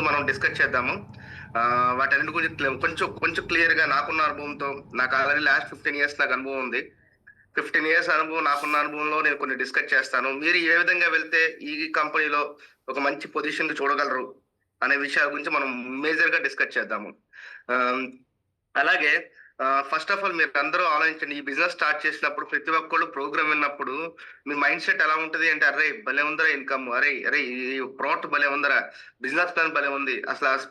మనం డిస్కస్ చేద్దాము. వాటన్నిటి గురించి కొంచెం కొంచెం క్లియర్‌గా నాకున్న అనుభవంతో నాకు ఆల్రెడీ లాస్ట్ 15 ఇయర్స్ నాకు అనుభవం ఉంది. 15 ఇయర్స్ అనుభవం నాకున్న అనుభవంలో నేను కొన్ని డిస్కస్ చేస్తాను. మీరు ఏ విధంగా వెళ్తే ఈ కంపెనీలో ఒక మంచి పొజిషన్ చూడగలరు అనే విషయాల గురించి మనం మేజర్‌గా డిస్కస్ చేద్దాము. ఆహ్, అలాగే ఫస్ట్ ఆఫ్ ఆల్ మీరందరూ ఆలోచించండి. ఈ బిజినెస్ స్టార్ట్ చేసినప్పుడు ప్రతి ఒక్కళ్ళు ప్రోగ్రామ్ విన్నప్పుడు మీ మైండ్ సెట్ ఎలా ఉంటది అంటే, "అరేయ్! భలే ఉందిరా ఇన్‌కమ్. అరేయ్! అరేయ్! ఈ ప్రోడక్ట్ భలే ఉందిరా. బిజినెస్ ప్లాన్ భలే ఉంది.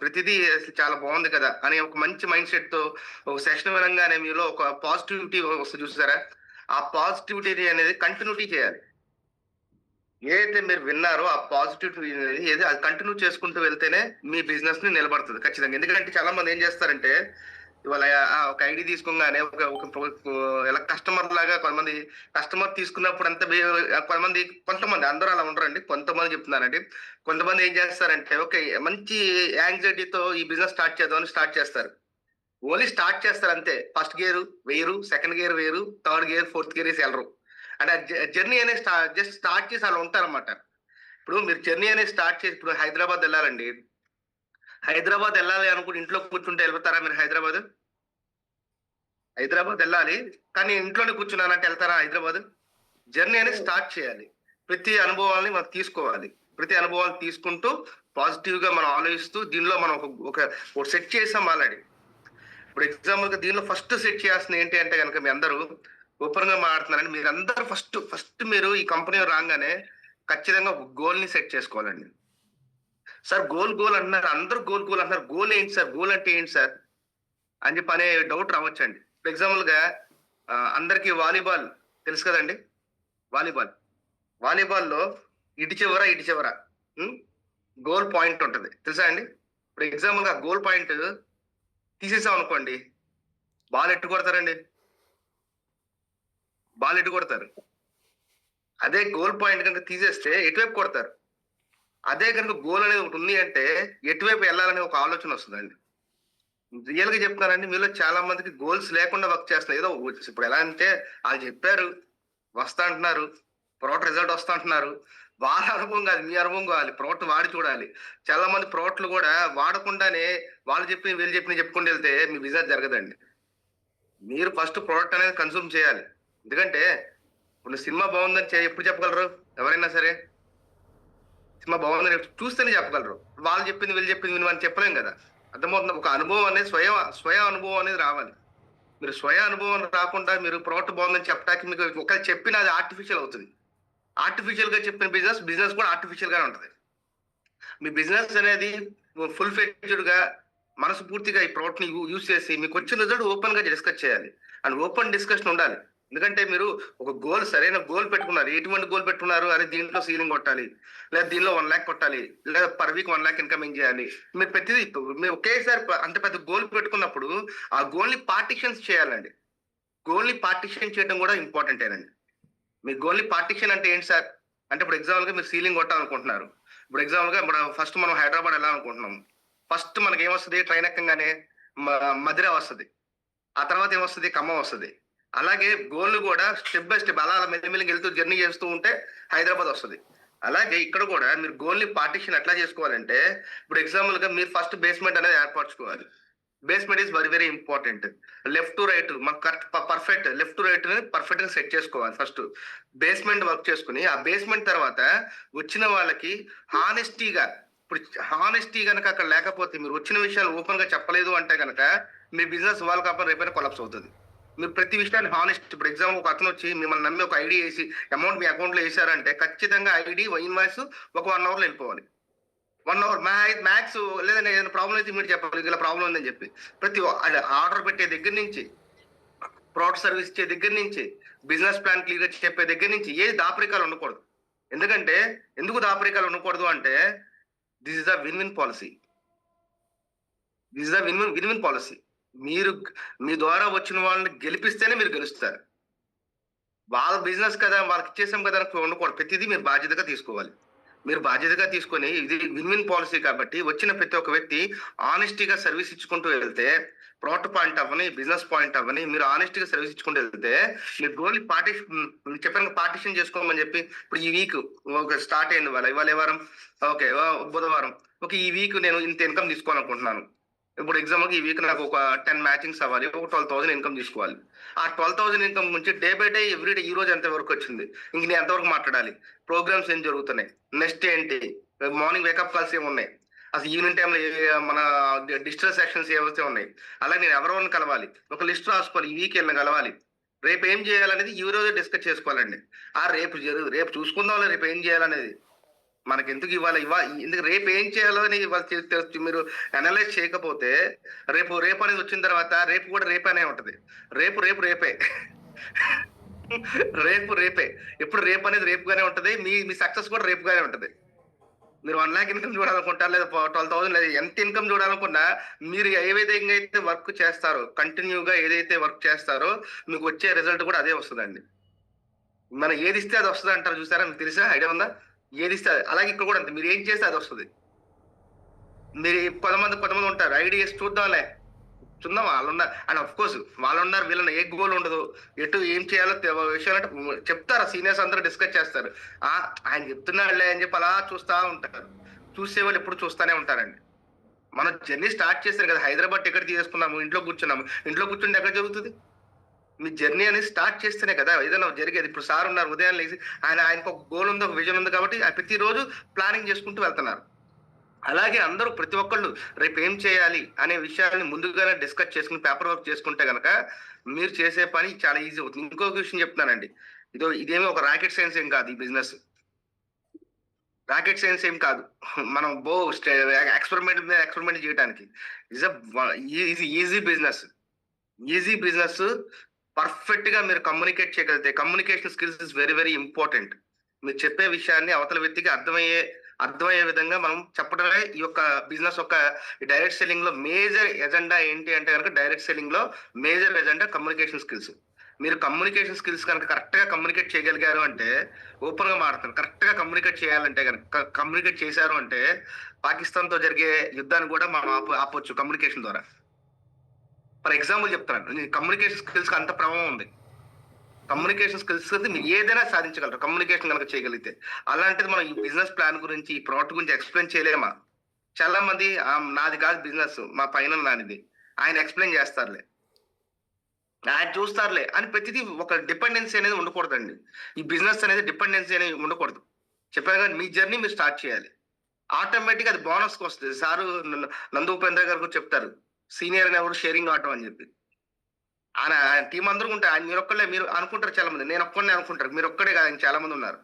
ప్రతిదీ అసలు చాలా బాగుంది కదా!" అనే ఒక మంచి మైండ్ సెట్‌తో ఒక సెషన్ వినంగానే మీలో ఒక పాజిటివిటీ వస్తది చూసారా? ఆ పాజిటివిటీ అనేది కంటిన్యూటీ చేయాలి. ఏదైతే మీరు విన్నారో ఆ పాజిటివిటీ అనేది అది కంటిన్యూ చేసుకుంటూ వెళ్తేనే మీ బిజినెస్‌ని నిలబడతది ఖచ్చితంగా. ఎందుకంటే చాలా మంది ఏం చేస్తారంటే ఇవాళ ఒక ఐడీ తీసుకోగానే ఒక ఒక ప్రో ఎలా కస్టమర్ లాగా కొంతమంది కస్టమర్ తీసుకున్నప్పుడు అంతా కొంతమంది అందరూ అలా ఉండరండి. కొంతమంది చెప్తున్నానండి. కొంతమంది ఏం చేస్తారంటే ఓకే. మంచి యాంగ్జైటీతో ఈ బిజినెస్ స్టార్ట్ చేద్దామని స్టార్ట్ చేస్తారు. ఓన్లీ స్టార్ట్ చేస్తారు అంతే. ఫస్ట్ గేర్ వేయరు, సెకండ్ గేర్ వేయరు, థర్డ్ గేర్, ఫోర్త్ గేర్ ఏసి ఎళ్ళరు. అంటే జర్నీ అనేది జస్ట్ స్టార్ట్ చేసి అలా ఉంటారన్నమాట. ఇప్పుడు మీరు జర్నీ అనేది స్టార్ట్ చేసి ఇప్పుడు హైదరాబాద్ ఎళ్ళాలండి. హైదరాబాద్ ఎళ్ళాలి అనుకుని ఇంట్లో కూర్చుంటే ఎళ్తారా మీరు హైదరాబాద్? హైదరాబాద్ ఎళ్ళాలి. కానీ ఇంట్లోనే కూర్చున్నానంటే ఎళ్తారా హైదరాబాద్? జర్నీ అనేది స్టార్ట్ చేయాలి. ప్రతి అనుభవాల్ని మనం తీసుకోవాలి. ప్రతి అనుభవాన్ని తీసుకుంటూ పాజిటివ్‌గా మనం ఆలోచిస్తూ దీనిలో మనం ఒకటి సెట్ చేసాం ఆల్రెడీ. ఇప్పుడు ఎగ్జాంపుల్‌గా దీనిలో ఫస్ట్ సెట్ చేయాల్సింది ఏంటి అంటే గనక మీ అందరూ ఓపెన్‌గా మాట్లాడుతున్నారండి. మీరందరూ ఫస్ట్ మీరు ఈ కంపెనీలో రాంగానే ఖచ్చితంగా ఒక గోల్‌ని సెట్ చేసుకోవాలండి. సార్ గోల్ అంటున్నారు. అందరూ గోల్ అంటున్నారు. గోల్ ఏంటి సార్? గోల్ అంటే ఏంటి సార్? అని చెప్పి అనే డౌట్ రావచ్చండి. ఫర్ ఎగ్జాంపుల్‌గా అందరికి వాలీబాల్ తెలుసు కదండీ! వాలీబాల్. వాలీబాల్‌లో ఇటు చివర హ్మ్. గోల్ పాయింట్ ఉంటది. తెలుసా అండి? ఇప్పుడు ఎగ్జాంపుల్‌గా గోల్ పాయింట్ తీసేసామనుకోండి. బాల్ ఎటు కొడతారండి? బాల్ ఎటు కొడతారు? అదే గోల్ పాయింట్ గనుక తీసేస్తే ఎటువైపు కొడతారు? అదే గనుక గోల్ అనేది ఒకటి ఉంది అంటే ఎటువైపు ఎళ్ళాలనే ఒక ఆలోచన వస్తదండి. రియల్‌గా చెప్తున్నానండి. మీలో చాలా మందికి గోల్స్ లేకుండా వర్క్ చేస్తున్నారు. ఏదో ఇప్పుడు ఎలా అంటే ఆళ్ళు చెప్పారు. వస్తా అంటున్నారు. ప్రోడక్ట్ రిజల్ట్ వస్తా అంటున్నారు. వాళ్ళ అనుభవం కాదు. మీ అనుభవం కావాలి. ప్రోడక్ట్ వాడి చూడాలి. చాలా మంది ప్రోడక్ట్‌లు కూడా వాడకుండానే వాళ్ళు చెప్పినయి, వీళ్ళు చెప్పినయి చెప్పుకుంటూ ఎళ్తే మీ బిజినెస్ జరగదండి. మీరు ఫస్ట్ ప్రోడక్ట్ అనేది కన్జ్యూమ్ చేయాలి. ఎందుకంటే ఇప్పుడు సినిమా బావుందని ఎప్పుడు చెప్పగలరు? ఎవరైనా సరే. సినిమా బావుందని చూస్తేనే చెప్పగలరు. వాళ్ళు చెప్పింది, వీళ్ళు చెప్పింది విని మనం చెప్పలేం కదా! అర్థమవుతుందా? ఒక అనుభవం అనేది స్వయ అనుభవం అనేది రావాలి. మీరు స్వయ అనుభవం రాకుండా మీరు ప్రోడక్ట్ బాగుందని చెప్పడానికి మీకు ఒకవేళ చెప్పినా అది ఆర్టిఫిషియల్ అవుతది. ఆర్టిఫిషియల్‌గా చెప్పిన బిజినెస్ కూడా ఆర్టిఫిషియల్ గానే ఉంటది. మీ బిజినెస్ అనేది ఫుల్ ఫ్లెడ్జ్డ్‌గా మనస్ఫూర్తిగా ఈ ప్రోడక్ట్‌ని యూజ్ చేసి మీకొచ్చిన రిజల్ట్ ఓపెన్‌గా డిస్కస్ చేయాలి. అండ్ ఓపెన్ డిస్కషన్ ఉండాలి. ఎందుకంటే మీరు ఒక సరైన గోల్ పెట్టుకున్నారు. ఎటువంటి గోల్ పెట్టుకున్నారు? అరే! దీంట్లో సీలింగ్ కొట్టాలి. లేదా దీనిలో 1,00,000 కొట్టాలి. లేదా పర్ వీక్ 1,00,000 ఇన్‌కమింగ్ చేయాలి. మీరు ప్రతిది మీరు ఒకేసారి అంత పెద్ద గోల్ పెట్టుకున్నప్పుడు ఆ గోల్‌ని పార్టిషన్స్ చేయాలండి. గోల్‌ని పార్టిషన్ చేయడం కూడా ఇంపార్టెంటేనండి. మీ గోల్‌ని పార్టిషన్ అంటే ఏంటి సార్? అంటే ఇప్పుడు ఎగ్జాంపుల్‌గా మీరు సీలింగ్ కొట్టాలనుకుంటున్నారు. ఇప్పుడు ఫస్ట్ మనం హైదరాబాద్ ఎళ్ళాలనుకుంటున్నాం. ఫస్ట్ మనకేమొస్తది ట్రైన్ ఎక్కంగానే మ మధిర వస్తది. ఆ తర్వాత ఏమొస్తది? ఖమ్మం వస్తది. అలాగే గోల్‌ని గూడా స్టెప్ బై స్టెప్ అలా అలా మెల్లిమెల్లిగా ఎళ్తూ జర్నీ చేస్తూ ఉంటే హైదరాబాద్ వస్తది. అలాగే ఇక్కడ గూడా మీరు గోల్‌ని పార్టిషన్ ఎట్లా చేసుకోవాలంటే ఇప్పుడు ఎగ్జాంపుల్‌గా మీరు ఫస్ట్ బేస్‌మెంట్ అనేది ఏర్పరచుకోవాలి. Basement is very very important. Left to right మనకు కరెక్ట్ పర్ఫెక్ట్ లెఫ్ట్ టు రైట్‌ని పర్ఫెక్ట్‌గా సెట్ చేసుకోవాలి ఫస్ట్. బేస్‌మెంట్ వర్క్ చేసుకొని, ఆ బేస్‌మెంట్ తర్వాత వచ్చిన వాళ్ళకి హానెస్టీగా ఇప్పుడు హానెస్టీ గనక అక్కడ లేకపోతే మీరు వచ్చిన విషయాలు ఓపెన్‌గా చెప్పలేదు అంటే గనక మీ బిజినెస్ ఇవాళ కాకపోతే రేపైనా కొలాప్స్ అవుతది. మీరు ప్రతి విషయాన్ని హానెస్ట్ ఇప్పుడు ఎగ్జాంపుల్ ఒక అతనొచ్చి మిమ్మల్ని నమ్మి ఒక ఐడీ ఏసి అమౌంట్ మీ అకౌంట్‌లో ఏసారంటే ఖచ్చితంగా ఐడీ ఇన్వాయిస్ ఒక 1 అవర్‌లో ఎళ్ళిపోవాలి. 1 అవర్ మ్యాక్స్ లేదంటే ఏదైనా ప్రాబ్లమ్ అయితే ఇమ్మీడియేట్ చెప్పాలి. ఇలా ప్రాబ్లమ్ ఉందని చెప్పి. అది ఆర్డర్ పెట్టే దగ్గర నుంచి, ప్రొడక్ట్ సర్విస్ ఇచ్చే దగ్గర నుంచి, బిజినెస్ ప్లాన్ క్లియర్‌గా చెప్పే దగ్గర నుంచి ఏది దాపరికాలు ఉండకూడదు. ఎందుకంటే ఎందుకు దాపరికాలు ఉండకూడదు అంటే this is the win win policy. This is the win win policy. మీరు మీ ద్వారా వచ్చిన వాళ్ళని గెలిపిస్తేనే మీరు గెలుస్తారు. వాళ్ళ బిజినెస్ కదా! వాళ్ళకిచ్చేసాం కదా! అని ఉండకూడదు. ప్రతిది మీరు బాధ్యతగా తీసుకోవాలి. మీరు బాధ్యతగా తీసుకొని ఇది విన్ విన్ పాలిసీ కాబట్టి వచ్చిన ప్రతి ఒక్క వ్యక్తి ఆనెస్టీగా సర్వీస్ ఇచ్చుకుంటూ వెళ్తే ప్రోడక్ట్ పాయింట్ అవ్వని బిజినెస్ పాయింట్ అవ్వని మీరు ఆనెస్టీగా సర్వీస్ ఇచ్చుకుంటూ వెళ్తే మీరు గోల్ చెప్పాను పార్టిషన్ చేసుకోమని చెప్పి ఇప్పుడు ఈ వీక్ ఒక స్టార్ట్ అయింది ఇవాళ ఏ వారం ఓకే బుధవారం ఓకే ఈ వీక్ నేను ఇంత ఇన్కమ్ తీసుకోవాలనుకుంటున్నాను. ఇప్పుడు ఎగ్జాంపుల్కి ఈ వీక్ నాకు ఒక 10 మ్యాచింగ్స్ అవ్వాలి, ఒక 12,000 ఇన్కమ్ తీసుకోవాలి. ఆ 12,000 ఇన్కమ్ నుంచి డే బై డే ఎవ్రీడే ఈ రోజు ఎంత వరకు వచ్చింది, ఇంక నేను ఎంతవరకు మాట్లాడాలి, ప్రోగ్రామ్స్ ఏం జరుగుతున్నాయి, నెక్స్ట్ ఏంటి, మార్నింగ్ వేకప్ కాల్స్ ఏమున్నాయి, అసలు ఈవినింగ్ టైంలో మన డిజిటల్ సెక్షన్స్ ఏవైతే ఉన్నాయి, అలాగే నేను ఎవరెవరిని కలవాలి, ఒక లిస్ట్ రాసుకోవాలి, ఈ వీక్ వెళ్ళిన కలవాలి, రేపు ఏం చేయాలనేది ఈ రోజు డిస్కస్ చేసుకోవాలండి. రేపు చూసుకుందాం, రేపు ఏం చేయాలనేది మనకి ఎందుకు ఎందుకు రేపు ఏం చేయాలో అని మీరు అనలైజ్ చేయకపోతే రేపు అనేది వచ్చిన తర్వాత రేపు కూడా రేపనే ఉంటది. రేపే రేపే ఎప్పుడు రేపు అనేది రేపుగానే ఉంటది. మీ సక్సెస్ కూడా రేపుగానే ఉంటది. మీరు 1 lakh ఇన్కమ్ చూడాలనుకుంటారు, లేదా 12,000 లేదా ఎంత ఇన్కమ్ చూడాలనుకున్నా మీరు అయితే వర్క్ చేస్తారో కంటిన్యూగా ఏదైతే వర్క్ చేస్తారో మీకు వచ్చే రిజల్ట్ కూడా అదే వస్తుందండి. మనం ఏది ఇస్తే అది వస్తుంది అంటారు చూసారా, మీకు తెలుసా, ఐడియా ఉందా? ఏది ఇస్తే అలాగే ఇక్కడ కూడా అంతే, మీరు ఏం చేస్తే అది వస్తుంది. మీరు కొంతమంది ఉంటారు ఐడియాస్ చూద్దాంలే చూద్దాం వాళ్ళు ఉన్నారు అండ్ అఫ్ కోర్స్ వాళ్ళు ఉన్నారు, వీళ్ళని ఏ గోల్ ఉండదు, ఎటు ఏం చేయాలో విషయాలు అంటే చెప్తారు, సీనియర్స్ అందరూ డిస్కస్ చేస్తారు. ఆయన చెప్తున్నాడులే అని చెప్పి అలా చూస్తా ఉంటారు. చూసే వాళ్ళు ఎప్పుడు చూస్తానే ఉంటారండి. మనం జర్నీ స్టార్ట్ చేస్తారు కదా, హైదరాబాద్ టికెట్ తీసుకున్నాము, ఇంట్లో కూర్చుంటే ఎక్కడ జరుగుతుంది? మీ జర్నీ అనేది స్టార్ట్ చేస్తేనే కదా ఏదైనా జరిగేది. ఇప్పుడు సార్ ఉన్నారు, ఉదయం లేచి ఆయనకు ఒక గోల్ ఉంది, ఒక విజన్ ఉంది కాబట్టి ప్రతిరోజు ప్లానింగ్ చేసుకుంటూ వెళ్తున్నారు. అలాగే అందరూ ప్రతి ఒక్కళ్ళు రేపు ఏం చేయాలి అనే విషయాన్ని ముందుగానే డిస్కస్ చేసుకుని పేపర్ వర్క్ చేసుకుంటే కనుక మీరు చేసే పని చాలా ఈజీ అవుతుంది. ఇంకొక విషయం చెప్తానండి, ఇదేమీ ఒక రాకెట్ సైన్స్ ఏం కాదు. ఈ బిజినెస్ రాకెట్ సైన్స్ ఏం కాదు. మనం ఎక్స్పెరిమెంట్ చేయడానికి ఈజీ బిజినెస్. పర్ఫెక్ట్ గా మీరు కమ్యూనికేట్ చేయగలిగితే, communication skills is very very important. మీరు చెప్పే విషయాన్ని అవతల వ్యక్తికి అర్థమయ్యే విధంగా మనం చెప్పడమే ఈ యొక్క బిజినెస్ యొక్క డైరెక్ట్ సెల్లింగ్ లో మేజర్ ఎజెండా ఏంటి అంటే కనుక, డైరెక్ట్ సెల్లింగ్ లో మేజర్ ఎజెండా కమ్యూనికేషన్ స్కిల్స్. మీరు కమ్యూనికేషన్ స్కిల్స్ కనుక కరెక్ట్ గా కమ్యూనికేట్ చేయగలిగారు అంటే, ఓపెన్ గా మాట్లాడతారు, కరెక్ట్ గా కమ్యూనికేట్ చేయాలంటే కనుక కమ్యూనికేట్ చేశారు అంటే పాకిస్తాన్ తో జరిగే యుద్ధాన్ని కూడా మనం ఆపొచ్చు కమ్యూనికేషన్ ద్వారా. ఫర్ ఎగ్జాంపుల్ చెప్తాను, కమ్యూనికేషన్ స్కిల్స్ అంత ప్రభావం ఉంది. కమ్యూనికేషన్ స్కిల్స్ మీరు ఏదైనా సాధించగలరు కమ్యూనికేషన్ కనుక చేయగలిగితే. అలాంటిది మనం ఈ బిజినెస్ ప్లాన్ గురించి, ఈ ప్రోడక్ట్ గురించి ఎక్స్ప్లెయిన్ చేయలేమా? చాలా మంది నాది కాదు బిజినెస్, మా పైన నానిది, ఆయన ఎక్స్ప్లెయిన్ చేస్తారులే, ఆయన చూస్తారులే అని ప్రతిదీ ఒక డిపెండెన్సీ అనేది ఉండకూడదండి. ఈ బిజినెస్ అనేది డిపెండెన్సీ అనేది ఉండకూడదు. చెప్పాను కానీ మీ జర్నీ మీరు స్టార్ట్ చేయాలి, ఆటోమేటిక్ అది బోనస్కి వస్తుంది. సారు నందు ఉపేంద్ర గారు కూడా చెప్తారు, సీనియర్ అని ఎవరు షేరింగ్ ఆటో అని చెప్పి. ఆయన టీం అందరూ ఉంటారు. ఆయన మీరు అనుకుంటారు చాలా మంది, నేను ఒక్కడే అనుకుంటారు, మీరు ఒక్కడే కాదు, చాలా మంది ఉన్నారు.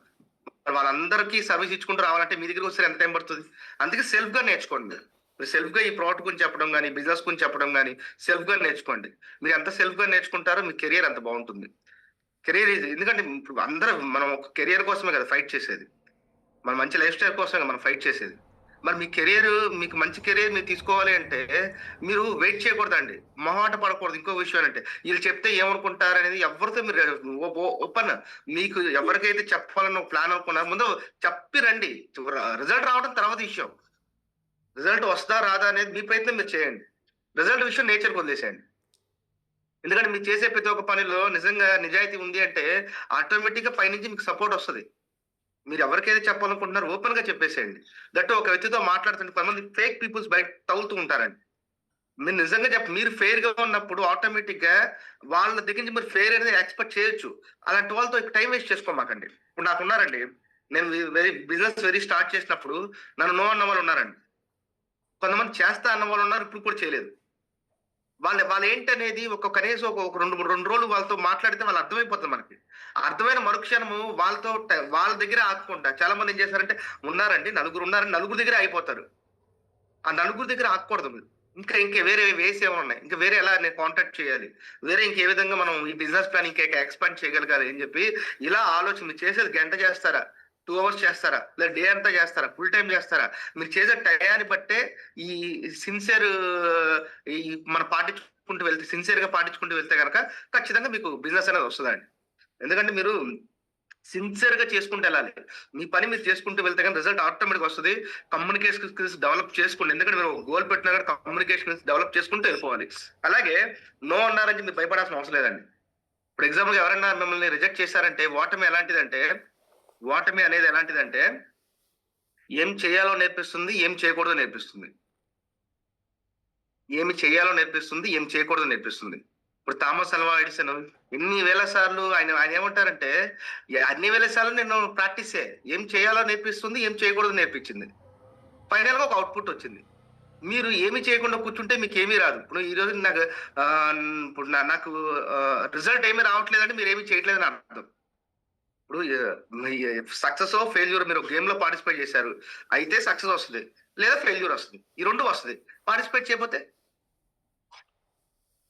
వాళ్ళందరికీ సర్వీస్ ఇచ్చుకుంటూ రావాలంటే మీ దగ్గరికి వస్తే ఎంత టైం పడుతుంది? అందుకే సెల్ఫ్ గా నేర్చుకోండి. మీరు సెల్ఫ్ గా ఈ ప్రోడక్ట్ గురించి చెప్పడం కానీ, బిజినెస్ గురించి చెప్పడం కానీ సెల్ఫ్ గా నేర్చుకోండి. మీరు ఎంత సెల్ఫ్ గా నేర్చుకుంటారో మీ కెరియర్ అంత బాగుంటుంది. కెరియర్ ఇది ఎందుకంటే ఇప్పుడు అందరూ మనం ఒక కెరియర్ కోసమే కదా ఫైట్ చేసేది, మన మంచి లైఫ్ స్టైల్ కోసమే మనం ఫైట్ చేసేది. మరి మీకు మంచి కెరీర్ మీరు తీసుకోవాలి అంటే మీరు వెయిట్ చేయకూడదండి, మొహాట పడకూడదు. ఇంకో విషయం అంటే వీళ్ళు చెప్తే ఏమనుకుంటారు అనేది ఎవరితో మీరు ఓపెన్, మీకు ఎవరికైతే చెప్పాలని ప్లాన్ అనుకున్నారు ముందు చెప్పి రండి. రిజల్ట్ రావడం తర్వాత విషయం, రిజల్ట్ వస్తా రాదా అనేది మీ ప్రయత్నం మీరు చేయండి. రిజల్ట్ విషయం నేచర్కి వదిలేసేయండి. ఎందుకంటే మీరు చేసే ప్రతి ఒక్క పనిలో నిజంగా నిజాయితీ ఉంది అంటే ఆటోమేటిక్ గా పైనుంచి మీకు సపోర్ట్ వస్తుంది. మీరు ఎవరికైతే చెప్పాలనుకుంటున్నారో ఓపెన్ గా చెప్పేసేయండి. దట్టు ఒక వ్యక్తితో మాట్లాడుతుంటే కొంతమంది ఫేక్ పీపుల్స్ బయట తగులుతూ ఉంటారండి. మీరు నిజంగా మీరు ఫెయిర్ గా ఉన్నప్పుడు ఆటోమేటిక్ గా వాళ్ళ దగ్గర నుంచి మీరు ఫెయిర్ అనేది ఎక్స్పెక్ట్ చేయొచ్చు. అలాంటి వాళ్ళతో టైం వేస్ట్ చేసుకోమాకండి. ఇప్పుడు నాకున్నారండి, నేను బిజినెస్ స్టార్ట్ చేసినప్పుడు నన్ను నో అన్న వాళ్ళు ఉన్నారండి, కొంతమంది చేస్తా అన్న వాళ్ళు ఉన్నారు, ఇప్పుడు కూడా చేయలేదు. వాళ్ళు ఏంటనేది కనీసం ఒక రెండు రోజులు వాళ్ళతో మాట్లాడితే వాళ్ళు అర్థమైపోతుంది మనకి. అర్థమైన మరుక్షణము వాళ్ళ దగ్గర ఆగకుండా చాలా మంది ఏం చేశారంటే, నలుగురు ఉన్నారని నలుగురు దగ్గర అయిపోతారు. ఆ నలుగురు దగ్గర ఆగకూడదు మీరు. ఇంకా వేరే వేస్ ఏమైనా ఉన్నాయి, ఇంకా వేరే ఎలా నేను కాంటాక్ట్ చేయాలి, వేరే ఇంకే విధంగా మనం ఈ బిజినెస్ ప్లాన్ ఇంకా ఎక్స్పాండ్ చేయగలగాలి అని చెప్పి ఇలా ఆలోచన. మీరు చేసేది గంట చేస్తారా, 2 hours చేస్తారా, లేదా డే అంతా చేస్తారా, ఫుల్ టైం చేస్తారా, మీరు చేసే టయాన్ని బట్టే ఈ సిన్సియర్ ఈ మన సిన్సియర్ గా పాటించుకుంటూ వెళ్తే కనుక ఖచ్చితంగా మీకు బిజినెస్ అనేది వస్తుందండి. ఎందుకంటే మీరు సిన్సియర్‌గా చేసుకుంటూ ఎళ్ళాలి. మీ పని మీరు చేసుకుంటూ వెళ్తే గాని రిజల్ట్ ఆటోమేటిక్‌గా వస్తది. కమ్యూనికేషన్ స్కిల్స్ డెవలప్ చేసుకోండి. ఎందుకంటే మీరు గోల్ పెట్టినా గాని కమ్యూనికేషన్ స్కిల్స్ డెవలప్ చేసుకుంటూ వెళ్ళిపోవాలి. అలాగే నో అన్నారని చెప్పి మీరు భయపడాల్సిన అవసరం లేదండి. ఇప్పుడు ఎగ్జాంపుల్‌గా ఎవరైనా మిమ్మల్ని రిజెక్ట్ చేశారంటే ఓటమి అనేది ఎలాంటిదంటే ఏం చేయాలో నేర్పిస్తుంది, ఏం చేయకూడదో నేర్పిస్తుంది. ఏమి చేయాలో నేర్పిస్తుంది, ఏం చేయకూడదో నేర్పిస్తుంది. ఇప్పుడు థామస్ అల్వా ఎడిసన్ ఎన్ని వేల సార్లు ఆయన ఆయన ఏమంటారంటే, అన్ని వేల సార్లు నేను ప్రాక్టీసే. ఏం చేయాలో నేర్పిస్తుంది, ఏం చేయకూడదో నేర్పించింది. ఫైనల్‌గా ఒక ఔట్‌పుట్ వచ్చింది. మీరు ఏమి చేయకుండా కూర్చుంటే మీకేమీ రాదు. ఇప్పుడు ఈరోజు నాకు ఇప్పుడు నాకు రిజల్ట్ ఏమి రావట్లేదంటే మీరేమి చేయట్లేదని అర్థం. ఇప్పుడు మీ సక్సెసో, ఫెయిల్యూరో మీరు గేమ్‌లో పార్టిసిపేట్ చేశారు. అయితే సక్సెస్ వస్తది. లేదా ఫెయిల్యూర్ వస్తది. ఈ 2 వస్తది. పార్టిసిపేట్ చేయకపోతే?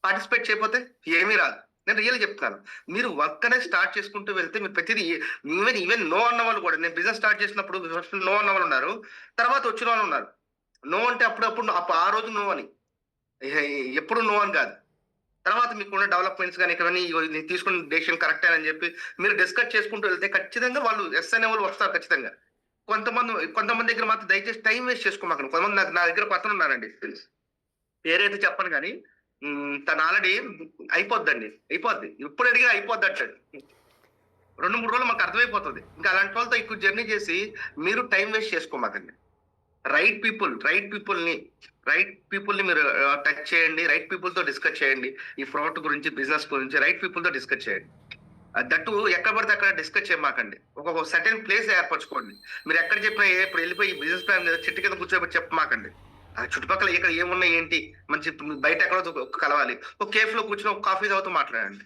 పార్టిసిపేట్ చేయకపోతే ఏమీ రాదు. నేను రియల్‌గా చెప్తున్నాను. మీరు వర్క్ అనేది స్టార్ట్ చేసుకుంటూ వెళ్తే మీరు ప్రతిది ఈవెన్ నో అన్నవాళ్ళు కూడా నేను బిజినెస్ స్టార్ట్ చేసినప్పుడు ఫస్ట్ నో అన్నవాళ్ళున్నారు. తర్వాత వచ్చిన వాళ్ళున్నారు. నో అంటే అప్పుడప్పుడు ఆ రోజు నో అని. ఎహే ఎప్పుడు నో అని కాదు. తర్వాత మీకున్న డెవలప్‌మెంట్స్ గాని ఇవన్నీ ఇగో నేను తీసుకున్న డెసిషన్ కరెక్టే అని చెప్పి మీరు డిస్కస్ చేసుకుంటూ వెళ్తే ఖచ్చితంగా వాళ్ళు యెస్ అనేవాళ్ళు వస్తారు ఖచ్చితంగా. కొంతమంది దగ్గర మాత్రం దయచేసి టైమ్ వేస్ట్ చేసుకోమాకండి. కొంతమంది నా దగ్గర ఒక అతనున్నాడండి. పేరైతే చెప్పను గాని తను ఆల్రెడీ అయిపోద్దండి. అయిపోద్ది. ఎప్పుడు అడిగినా అయిపోద్దంటాడు. 2, 3 రోజులు మాకు అర్థమైపోతది. ఇంకా అలాంటి వాళ్ళతో ఎక్కువ జర్నీ చేసి మీరు టైమ్ వేస్ట్ చేసుకోమాకండి. రైట్ పీపుల్‌ని మీరు టచ్ చేయండి. రైట్ పీపుల్‌తో డిస్కస్ చేయండి. ఈ ఫ్రాడ్ గురించి, బిజినెస్ గురించి రైట్ పీపుల్‌తో డిస్కస్ చేయండి. దట్టు ఎక్కడ పడితే అక్కడ డిస్కస్ చేయమాకండి. ఒక సర్టెన్ ప్లేస్ ఏర్పరచుకోండి. మీరు ఎక్కడ చెప్పినా ఇప్పుడు ఎళ్ళిపోయి బిజినెస్ ప్లాన్ మీద చెట్టు కింద కూర్చోబెట్టి చెప్పమాకండి. ఆ చుట్టుపక్కల ఇక్కడ ఏమున్నాయి ఏంటి? మంచి బయట ఎక్కడో కలవాలి. ఒక కేఫ్‌లో కూర్చొని ఒక కాఫీ తాగుతూ మాట్లాడండి.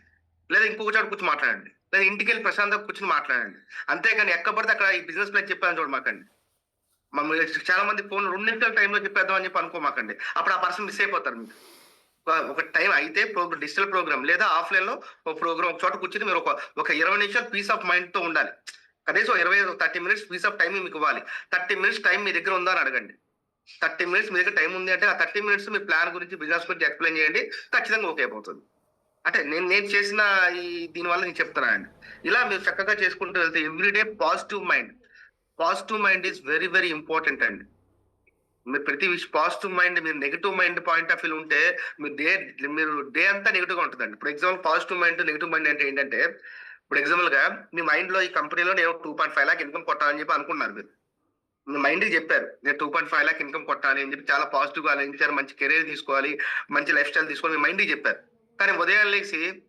లేదా ఇంకొక చోట కూర్చొని మాట్లాడండి. లేదా ఇంటికెళ్ళి ప్రశాంతంగా కూర్చొని మాట్లాడండి. అంతేగాని ఎక్కడ పడితే అక్కడ ఈ బిజినెస్ ప్లాన్ చెప్పానని చూడమాకండి. చాలా మంది ఫోన్‌లో 2 నిమిషాల టైంలో చెప్పేద్దాం అని చెప్పి అనుకోమాకండి. అప్పుడు ఆ పర్సన్ మిస్ అయిపోతారు మీకు. ఒక టైం అయితే డిజిటల్ ప్రోగ్రామ్ లేదా ఆఫ్‌లైన్‌లో ఒక ప్రోగ్రామ్ ఒక చోట కూర్చొని మీరు ఒక 20 నిమిషాలు పీస్ ఆఫ్ మైండ్‌తో ఉండాలి. కనీసం 30 మినిట్స్ పీస్ ఆఫ్ టైమ్ మీకివ్వాలి. 30 మినిట్స్ టైం మీ దగ్గర ఉందా అని అడగండి. 30 మినిట్స్ మీ దగ్గర టైం ఉంది అంటే ఆ 30 మినిట్స్ మీ ప్లాన్ గురించి, బిజినెస్ గురించి ఎక్స్‌ప్లెయిన్ చేయండి. ఖచ్చితంగా ఓకే అయిపోతుంది. అంటే నేను చేసిన ఈ దీనివల్ల నేను చెప్తున్నానండి. ఇలా మీరు చక్కగా చేసుకుంటూ వెళ్తే every day positive mind is very very important అండి. మీరు ప్రతి పాజిటివ్ మైండ్ మీరు negative mind point of view ఉంటే మీరు డే అంతా నెగెటివ్‌గా ఉంటదండి. ఇప్పుడు example positive mind, negative mind అంటే ఏంటంటే, ఇప్పుడు ఎగ్జాంపుల్‌గా మీ మైండ్‌లో ఈ కంపెనీలో నేను 2.5 లాక్ ఇన్‌కమ్ కొట్టాలని చెప్పి అనుకున్నారు మీరు. మీ మైండ్‌కి చెప్పారు. నేను 2.5 లాక్ ఇన్‌కమ్ కొట్టాలి అని చెప్పి చాలా పాజిటివ్‌గా ఆలోచించారు. మంచి కెరియర్ తీసుకోవాలి, మంచి లైఫ్ స్టైల్ తీసుకోవాలి మీ మైండ్‌కి చెప్పారు. కానీ ఉదయాన్నే లేసి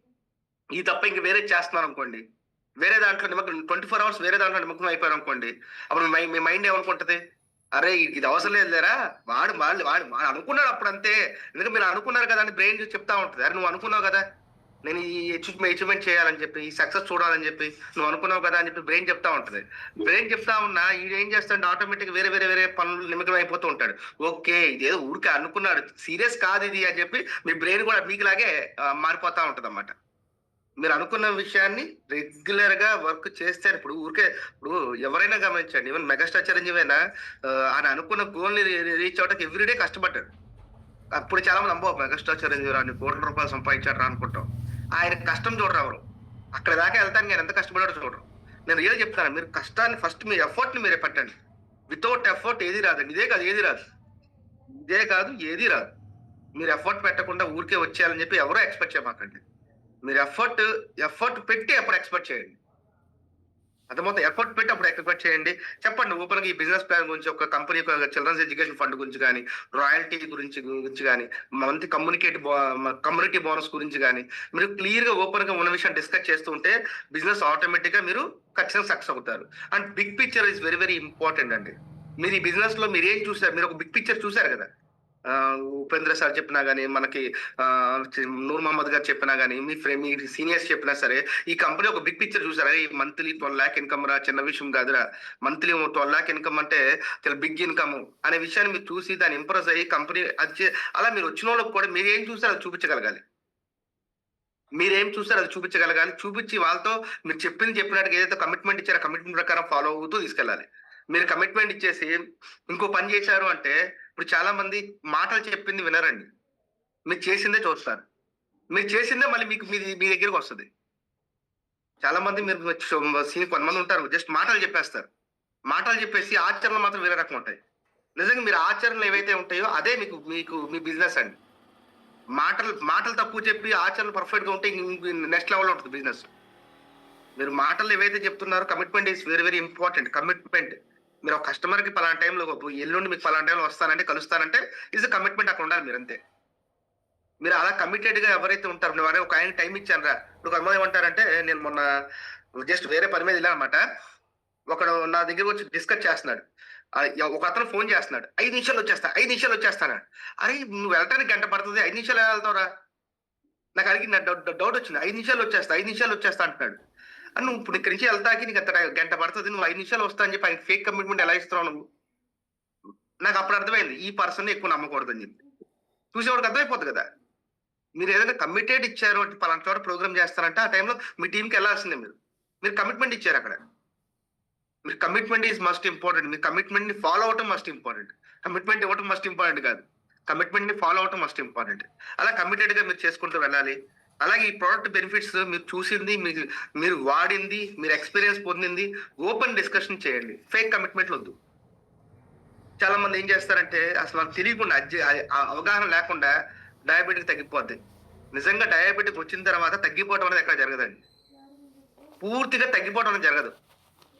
ఇది తప్ప ఇంక వేరేది చేస్తున్నారనుకోండి. వేరే దాంట్లో నిమగ్నం 24 అవర్స్ వేరే దాంట్లో నిమగ్నం అయిపోయారనుకోండి. అప్పుడు మీ మైండ్ ఏమనుకుంటది? అరే! ఇది అవసరం లేదు లేరా! వాడు అనుకున్నాడు అప్పుడంతే. ఎందుకంటే మీరు అనుకున్నారు కదా! అని బ్రెయిన్ చెప్తా ఉంటది. అరె! నువ్వు అనుకున్నావు కదా! నేను ఈ అచీవ్‌మెంట్ చేయాలని చెప్పి, ఈ సక్సెస్ చూడాలని చెప్పి, నువ్వు అనుకున్నావు కదా! అని చెప్పి బ్రెయిన్ చెప్తా ఉంటది. బ్రెయిన్ చెప్తా ఉన్నా ఈడేం చేస్తాడంటే ఆటోమేటిక్‌గా వేరే పనులు నిమగ్నం అయిపోతూ ఉంటాడు. ఓకే. ఇదేదో ఊరికే అనుకున్నాడు. సీరియస్ కాదిది అని చెప్పి మీ బ్రెయిన్ కూడా మీకులాగే మారిపోతా ఉంటదన్నమాట. మీరు అనుకున్న విషయాన్ని రెగ్యులర్‌గా వర్క్ చేస్తే ఇప్పుడు ఎవరైనా గమనించండి. ఈవెన్ మెగాస్టార్ చిరంజీవి అయినా ఆయన అనుకున్న గోల్‌ని రీచ్ అవ్వడానికి ఎవ్రీ డే కష్టపడ్డాడు. అప్పుడు చాలా మంది అబ్బో! మెగాస్టార్ చిరంజీవి రా అన్ని కోట్ల రూపాయలు సంపాదించాడురా అనుకుంటాం. ఆయన కష్టం చూడరు ఎవరు. అక్కడి దాకా ఎళ్తానికి ఆయన ఎంత కష్టపడ్డాడో చూడరు. నేను రియల్‌గా చెప్తాను. మీరు కష్టాన్ని ఫస్ట్ మీ ఎఫర్ట్‌ని మీరే పెట్టండి. వితౌట్ ఎఫర్ట్ ఏది రాదండి. ఇదే కాదు ఏది రాదు. మీరు ఎఫర్ట్ పెట్టకుండా ఊరికే వచ్చేయాలని చెప్పి ఎవరు ఎక్స్‌పెక్ట్ చేయమాకండి. మీరు ఎఫర్ట్ పెట్టి అప్పుడు ఎక్స్‌పెక్ట్ చేయండి. అర్థమవుతుందా? ఎఫర్ట్ పెట్టి అప్పుడు ఎక్స్‌పెక్ట్ చేయండి. చెప్పండి ఓపెన్‌గా ఈ బిజినెస్ ప్లాన్ గురించి ఒక కంపెనీ యొక్క చిల్డ్రన్స్ ఎడ్యుకేషన్ ఫండ్ గురించి గాని, రాయల్టీ గురించి గాని, మంత్లీ కమ్యూనిటీ బోనస్ గురించి గాని, మీరు క్లియర్‌గా ఓపెన్‌గా ఉన్న విషయాన్ని డిస్కస్ చేస్తూ ఉంటే బిజినెస్ ఆటోమేటిక్‌గా మీరు ఖచ్చితంగా సక్సెస్ అవుతారు. And big picture is very very important అండి. మీరు ఈ బిజినెస్‌లో మీరేం చూసారు? మీరు ఒక బిగ్ పిక్చర్ చూసారు కదా! ఉపేంద్ర సార్ చెప్పినా గాని, మనకి నూర్ మహమ్మద్ గారు చెప్పినా గాని, మీ సీనియర్స్ చెప్పినా సరే, ఈ కంపెనీ ఒక బిగ్ పిక్చర్ చూసారు. అరే! మంత్లీ 12,00,000 ఇన్‌కమ్ రా చిన్న విషయం కాదురా. మంత్లీ 12,00,000 ఇన్‌కమ్ అంటే చాలా బిగ్ ఇన్‌కమ్ అనే విషయాన్ని మీరు చూసి దాన్ని ఇంప్రెస్ అయ్యి కంపెనీ అలా మీరు వచ్చినోళ్ళకి కూడా మీరేం చూసారో అది చూపించగలగాలి. మీరేం చూసారో అది చూపించగలగాలి. చూపించి వాళ్ళతో మీరు చెప్పినట్టుగా ఏదైతే కమిట్మెంట్ ఇచ్చారో ఆ కమిట్మెంట్ ప్రకారం ఫాలో అవుతూ తీసుకెళ్ళాలి. మీరు కమిట్మెంట్ ఇచ్చేసి ఇంకో పని చేశారు అంటే ఇప్పుడు చాలా మంది మాటలు చెప్పింది వినరండి. మీరు చేసిందే చూస్తారు. మీరు చేసిందే మళ్ళీ మీ దగ్గరకొస్తది. చాలా మంది మీరు కొంతమంది ఉంటారు జస్ట్ మాటలు చెప్పేస్తారు. మాటలు చెప్పేసి ఆచరణలు మాత్రం వేరే రకంగా ఉంటాయి. నిజంగా మీరు ఆచరణలు ఏవైతే ఉంటాయో అదే మీకు మీకు మీ బిజినెస్ అండి. మాటలు మాటలు తక్కువ చెప్పి ఆచరణలు పర్ఫెక్ట్‌గా ఉంటే నెక్స్ట్ లెవెల్‌లో ఉంటది బిజినెస్. మీరు మాటలు ఏవైతే చెప్తున్నారో commitment is very very important. Commitment. మీరు ఒక కస్టమర్‌కి పలానా టైంలో ఎల్లుండి మీకు పలానా టైంలో వస్తానంటే, కలుస్తానంటే ఈస్ ఎ కమిట్మెంట్ అక్కడ ఉండాలి మీరంతే. మీరు అలా కమిటెడ్‌గా ఎవరైతే ఉంటారో నేను ఒక ఆయనకి టైమ్ ఇచ్చానురా. ఇప్పుడు కొంతమంది ఏమంటారంటే నేను మొన్న జస్ట్ వేరే పని మీద ఎళ్ళానన్నమాట. ఒకడు నా దగ్గరకొచ్చి డిస్కస్ చేస్తున్నాడు. ఒకతను ఫోన్ చేస్తున్నాడు. 5 నిమిషాల్లో వచ్చేస్తా, 5 నిమిషాల్లో వచ్చేస్తాన్నాడు. అరేయ్! నువ్వు వెళ్ళటానికి గంట పడతది. 5 నిమిషాల్లో ఎలా వెళ్తావురా? నాకు అడిగి డౌట్ వచ్చింది. 5 నిమిషాల్లో వచ్చేస్తా, 5 నిమిషాల్లో వచ్చేస్తా అంటున్నాడు. నువ్వు ఇప్పుడు ఇక్కడి నుంచి వెళ్తాకి నీకు అంత గంట పడతది. నువ్వు 5 నిమిషాల్లో వస్తా అని చెప్పి ఆయనకి ఫేక్ కమిట్మెంట్ ఎలా ఇస్తున్నావు నువ్వు? నాకు అప్పుడు అర్థమైంది. ఈ పర్సన్‌ని ఎక్కువ నమ్మకూడదని చెప్పి. చూసేవాడికి అర్థమైపోద్ది కదా! మీరు ఏదైనా కమిటెడ్ ఇచ్చారు అంటే పలానా చోట ప్రోగ్రామ్ చేస్తారంటే ఆ టైంలో మీ టీమ్‌కి ఎళ్ళాల్సిందే మీరు. మీరు కమిట్మెంట్ ఇచ్చారు అక్కడ. మీరు కమిట్మెంట్ ఈస్ మస్ట్ ఇంపార్టెంట్. మీ కమిట్మెంట్‌ని ఫాలో అవ్వటం మస్ట్ ఇంపార్టెంట్. కమిట్మెంట్ ఇవ్వటం మస్ట్ ఇంపార్టెంట్ కాదు. కమిట్మెంట్‌ని ఫాలో అవ్వటం మస్ట్ ఇంపార్టెంట్. అలా కమిటెడ్‌గా మీరు చేసుకుంటూ వెళ్ళాలి. అలాగే ఈ ప్రొడక్ట్ బెనిఫిట్స్ మీరు చూసింది, మీరు వాడింది, మీరు ఎక్స్‌పీరియన్స్ పొందింది ఓపెన్ డిస్కషన్ చేయండి. ఫేక్ కమిట్మెంట్‌లు వద్దు. చాలా మంది ఏం చేస్తారంటే అసలు వాళ్ళకి తెలియకుండా అవగాహన లేకుండా డయాబెటిక్ తగ్గిపోద్ది. నిజంగా డయాబెటిక్ వచ్చిన తర్వాత తగ్గిపోవడం అనేది ఎక్కడ జరగదండి. పూర్తిగా తగ్గిపోవడం అనేది జరగదు.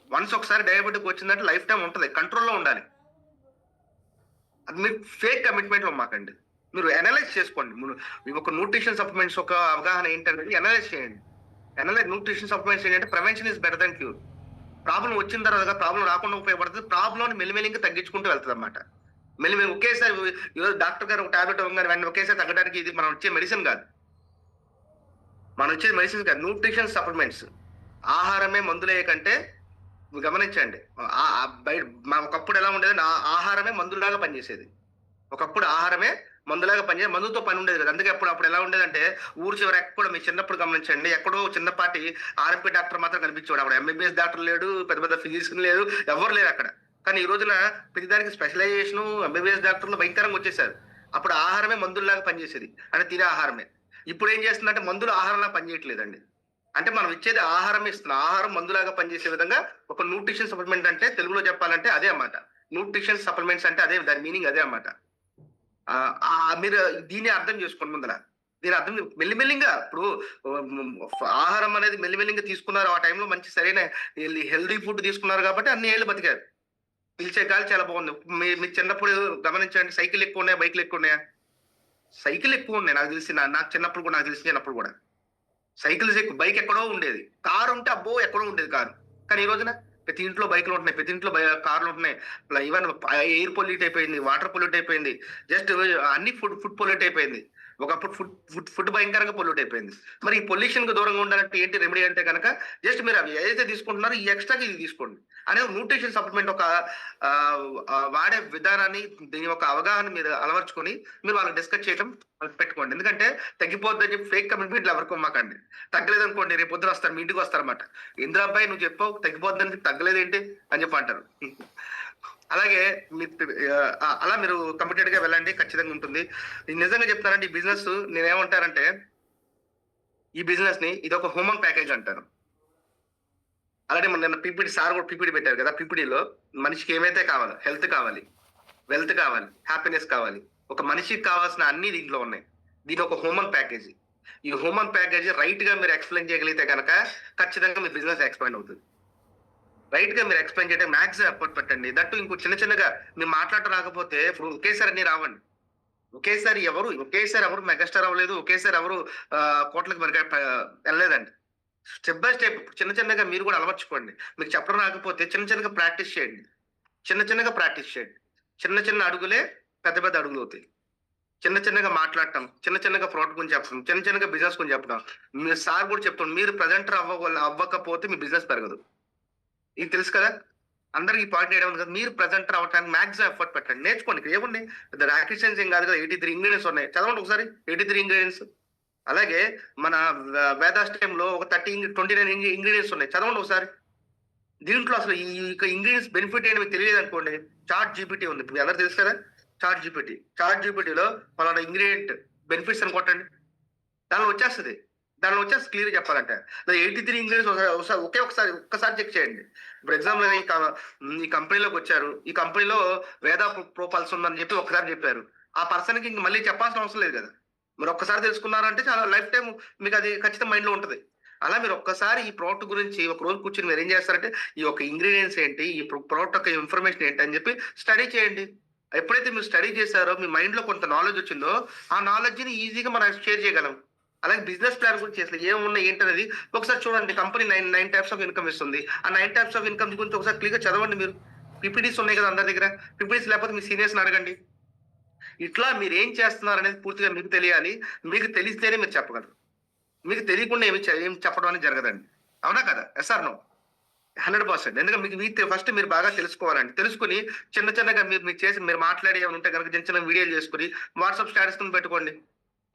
వన్స్ ఒకసారి డయాబెటిక్ వచ్చిందంటే లైఫ్ టైమ్ ఉంటది. కంట్రోల్‌లో ఉండాలి. అది మీరు ఫేక్ కమిట్మెంట్‌లు ఇవ్వమాకండి. మీరు అనలైజ్ చేసుకోండి. ఒక న్యూట్రిషన్ సప్లిమెంట్స్ ఒక అవగాహన ఏంటనేది అనలైజ్ చేయండి. న్యూట్రిషన్ సప్లిమెంట్స్ ఏంటంటే prevention is better than cure. Problem వచ్చిన తర్వాత ప్రాబ్లమ్ రాకుండా ఉపయోగపడుతుంది. ప్రాబ్లమ్‌ని మెల్లిమెల్లిగా తగ్గించుకుంటూ వెళ్తదన్నమాట. మెల్లిమెల్లి ఒకేసారి ఈరోజు డాక్టర్ గారు ఒక టాబ్లెట్ ఇవ్వంగానే వెంటనే ఒకేసారి తగ్గడానికి ఇది మనం ఇచ్చే మెడిసిన్ కాదు. మనం ఇచ్చేది మెడిసిన్స్ కాదు. Nutrition supplements. ఆహారమే మందులే కంటే గమనించండి. ఒకప్పుడు ఎలా ఉండేదంటే ఆహారమే మందులాగా పనిచేసేది. ఒకప్పుడు ఆహారమే మందులాగా మందుతో పని ఉండేది కదా! అందుకే అప్పుడు ఎలా ఉండేదంటే ఊరు చివర ఎక్కడ మీ చిన్నప్పుడు గమనించండి. ఎక్కడో చిన్నపాటి ఆర్ఎంపీ డాక్టర్ మాత్రం కనిపించేవాడు. అక్కడ ఎంబీబీఎస్ డాక్టర్ లేడు, పెద్ద పెద్ద ఫిజిషియన్ లేరు, ఎవ్వరు లేరు అక్కడ. కానీ ఈ రోజున ప్రతిదానికి స్పెషలైజేషను, ఎంబీబీఎస్ డాక్టర్లు భయంకరంగా వచ్చేసారు. అప్పుడు ఆహారమే మందుల్లాగా పనిచేసేది. అంటే తినే ఆహారమే. ఇప్పుడు ఏం చేస్తుందంటే మందులు ఆహారంలా పనిచేయట్లేదండి. అంటే మనం ఇచ్చేది ఆహారం ఇస్తున్నాం. ఆహారం మందులాగా పనిచేసే విధంగా ఒక న్యూట్రిషన్ సప్లిమెంట్ అంటే తెలుగులో చెప్పాలంటే అదే అన్నమాట. న్యూట్రిషన్ సప్లిమెంట్స్ అంటే అదే దాని మీనింగ్ అదే అన్నమాట. మీరు దీన్ని అర్థం చేసుకోండి ముందల. దీని అర్థం మెల్లిమెల్లిగా ఇప్పుడు ఆహారం అనేది మెల్లిమెల్లిగా తీసుకున్నారు. ఆ టైంలో మంచి సరైన హెల్తీ ఫుడ్ తీసుకున్నారు కాబట్టి అన్ని ఏళ్ళు బతికారు. పీల్చే గాలి చాలా బాగుంది. మీ చిన్నప్పుడు గమనించండి సైకిల్ ఎక్కువ ఉన్నాయా? బైక్‌లు ఎక్కువ ఉన్నాయా? సైకిల్ ఎక్కువ ఉన్నాయి నాకు తెలిసి. నాకు చిన్నప్పుడు కూడా నాకు తెలిసి చిన్నప్పుడు కూడా. సైకిల్స్ ఎక్కువ. బైక్ ఎక్కడో ఉండేది. కారు ఉంటే అబ్బో! ఎక్కడో ఉండేది కారు. కానీ ఈ రోజున ప్రతి ఇంట్లో బైకులు ఉంటున్నాయి. ప్రతి ఇంట్లో కార్లు ఉంటున్నాయి. ఈవెన్ ఎయిర్ పొల్యూట్ అయిపోయింది. వాటర్ పొల్యూట్ అయిపోయింది. జస్ట్ అన్ని ఫుడ్ పొల్యూట్ అయిపోయింది. ఒకప్పుడు ఫుడ్ భయంకరంగా పొల్యూట్ అయిపోయింది. మరి ఈ పొల్యూషన్‌కి దూరంగా ఉండాలంటే ఏంటి రెమెడీ అంటే గనక జస్ట్ మీరు అవి ఏదైతే తీసుకుంటున్నారో ఈ ఎక్స్‌ట్రాగా ఇది తీసుకోండి. అనే న్యూట్రిషన్ సప్లిమెంట్ ఒక వాడే విధానాన్ని దీని యొక్క అవగాహన మీరు అలవరుచుకొని మీరు వాళ్ళకి డిస్కస్ చేయటం పెట్టుకోండి. ఎందుకంటే తగ్గిపోద్దని చెప్పి ఫేక్ కమిట్మెంట్‌లు ఎవరికి ఇమ్మకండి. తగ్గలేదనుకోండి రేపు పొద్దున వస్తారు. మీ ఇంటికి వస్తారన్నమాట. "ఏందిరా అబ్బాయి నువ్వు చెప్పావు తగ్గిపోద్దని తగ్గలేదేంటి?" అని చెప్పి అంటారు. అలాగే అలా మీరు కమిటెడ్‌గా వెళ్ళండి. ఖచ్చితంగా ఉంటుంది. నేను నిజంగా చెప్తానండి ఈ బిజినెస్ నేనేమంటానంటే, ఈ బిజినెస్‌ని ఇదొక హ్యూమన్ ప్యాకేజ్ అంటాను. అలాగే నిన్న పీపీటీ సార్ కూడా పీపీటీ పెట్టారు కదా! పీపీటీలో మనిషికి ఏమైతే కావాలో హెల్త్ కావాలి, వెల్త్ కావాలి, హ్యాపీనెస్ కావాలి. ఒక మనిషికి కావాల్సిన అన్నీ దీంట్లో ఉన్నాయి. దీనొక హ్యూమన్ ప్యాకేజ్. ఈ హ్యూమన్ ప్యాకేజ్ రైట్‌గా మీరు ఎక్స్‌ప్లెయిన్ చేయగలిగితే గనక ఖచ్చితంగా మీ బిజినెస్ ఎక్స్‌పాండ్ అవుతది. రైట్‌గా మీరు ఎక్స్‌ప్లెయిన్ చేయడానికి మాక్సిమం ఎఫర్ట్ పెట్టండి. దట్టు ఇంకో చిన్నగా మీరు మాట్లాడటం రాకపోతే ఇప్పుడు ఒకేసారి అన్ని రావండి. ఒకేసారి ఎవరు మెగాస్టార్ అవ్వలేదు. ఒకేసారి ఎవరు కోట్లకి ఎళ్ళలేదండి. స్టెప్ బై స్టెప్ చిన్నగా మీరు కూడా అలవర్చుకోండి. మీకు చెప్పడం రాకపోతే చిన్నగా ప్రాక్టీస్ చేయండి. చిన్నగా ప్రాక్టీస్ చేయండి. చిన్న అడుగులే పెద్ద అడుగులవుతాయి. చిన్నగా మాట్లాడటం, చిన్నగా ప్రోడక్ట్ గురించి చెప్పడం, చిన్నగా బిజినెస్ గురించి చెప్పడం. మీ సార్ కూడా చెప్తుండు. మీరు ప్రెజెంటర్ అవ్వకపోతే మీ బిజినెస్ పెరగదు. ఇది తెలుసు కదా! అందరికి ఈ పాయింట్ ఏయడం కదా! మీరు ప్రెజెంటర్ అవ్వటానికి మాక్సిమం ఎఫర్ట్ పెట్టండి. నేర్చుకోండి. ఇక్కడ ఏముంది పెద్ద రాకెట్ సైన్స్ ఏం కాదు కదా! 83 ఇంగ్రీడియెంట్స్ ఉన్నాయి. చదవండి ఒకసారి 83 ఇంగ్రీడియెంట్స్. అలాగే మన వేదాష్టయంలో ఒక 29 ఇంగ్రీడియెంట్స్ ఉన్నాయి. చదవండి ఒకసారి. దీంట్లో అసలు ఈ ఇంగ్రీడియెంట్స్ బెనిఫిట్ ఏంటి మీకు తెలియదనుకోండి. చాట్ జీపీటీ ఉంది. ఇప్పుడు అందరికి తెలుసు కదా! Chat GPT. చాట్ జీపీటీలో పలానా ఇంగ్రీడియెంట్ బెనిఫిట్స్ అని కొట్టండి. దానిలో వచ్చేస్తది. దానిలో వచ్చేసి క్లియర్ చెప్పాలంటే 83 ఇంగ్రీడియంట్స్ ఒక్కసారి చెక్ చేయండి. ఇప్పుడు ఎగ్జాంపుల్ ఈ కంపెనీలోకి వచ్చారు, ఈ కంపెనీలో వేదా ప్రో పల్స్ ఉందని చెప్పి ఒకసారి చెప్పారు. ఆ పర్సన్కి ఇంక మళ్ళీ చెప్పాల్సిన అవసరం లేదు కదా. మీరు ఒక్కసారి తెలుసుకున్నారంటే చాలా లైఫ్ టైం మీకు అది ఖచ్చితంగా మైండ్ లో ఉంటది. అలా మీరు ఒక్కసారి ఈ ప్రోడక్ట్ గురించి ఒక రోజు కూర్చొని మీరు ఏం చేస్తారంటే ఈ యొక్క ఇంగ్రీడియంట్స్ ఏంటి, ఈ ప్రోడక్ట్ యొక్క ఇన్ఫర్మేషన్ ఏంటి అని చెప్పి స్టడీ చేయండి. ఎప్పుడైతే మీరు స్టడీ చేశారో మీ మైండ్ లో కొంత నాలెడ్జ్ వచ్చిందో ఆ నాలెడ్జ్ ని ఈజీగా మనం షేర్ చేయగలం. అలాగే బిజినెస్ ప్లాన్ గురించి అసలు ఏమున్నాయి ఏంటనేది ఒకసారి చూడండి. Company nine types of income ఇస్తుంది. ఆ 9 టైప్స్ ఆఫ్ ఇన్కమ్ గురించి ఒకసారి క్లియర్ గా చదవండి. మీరు పిపిటీస్ ఉన్నాయి కదా అందరి దగ్గర, పిపిటీస్ లేకపోతే మీ సీనియర్స్ అడగండి. ఇట్లా మీరు ఏం చేస్తున్నారు అనేది పూర్తిగా మీకు తెలియాలి. మీకు తెలిస్తేనే మీరు చెప్పగలరు. మీకు తెలియకుండా ఏం చెప్పడం అనేది జరగదండి. అవునా కదా? Yes or no? 100%. ఎందుకంటే మీకు ఫస్ట్ మీరు బాగా తెలుసుకోవాలండి. తెలుసుకొని చిన్నగా మీరు మాట్లాడి ఏమైనా ఉంటే గనుక చిన్న వీడియోలు చేసుకొని వాట్సాప్ స్టేటస్ కింద పెట్టుకోండి.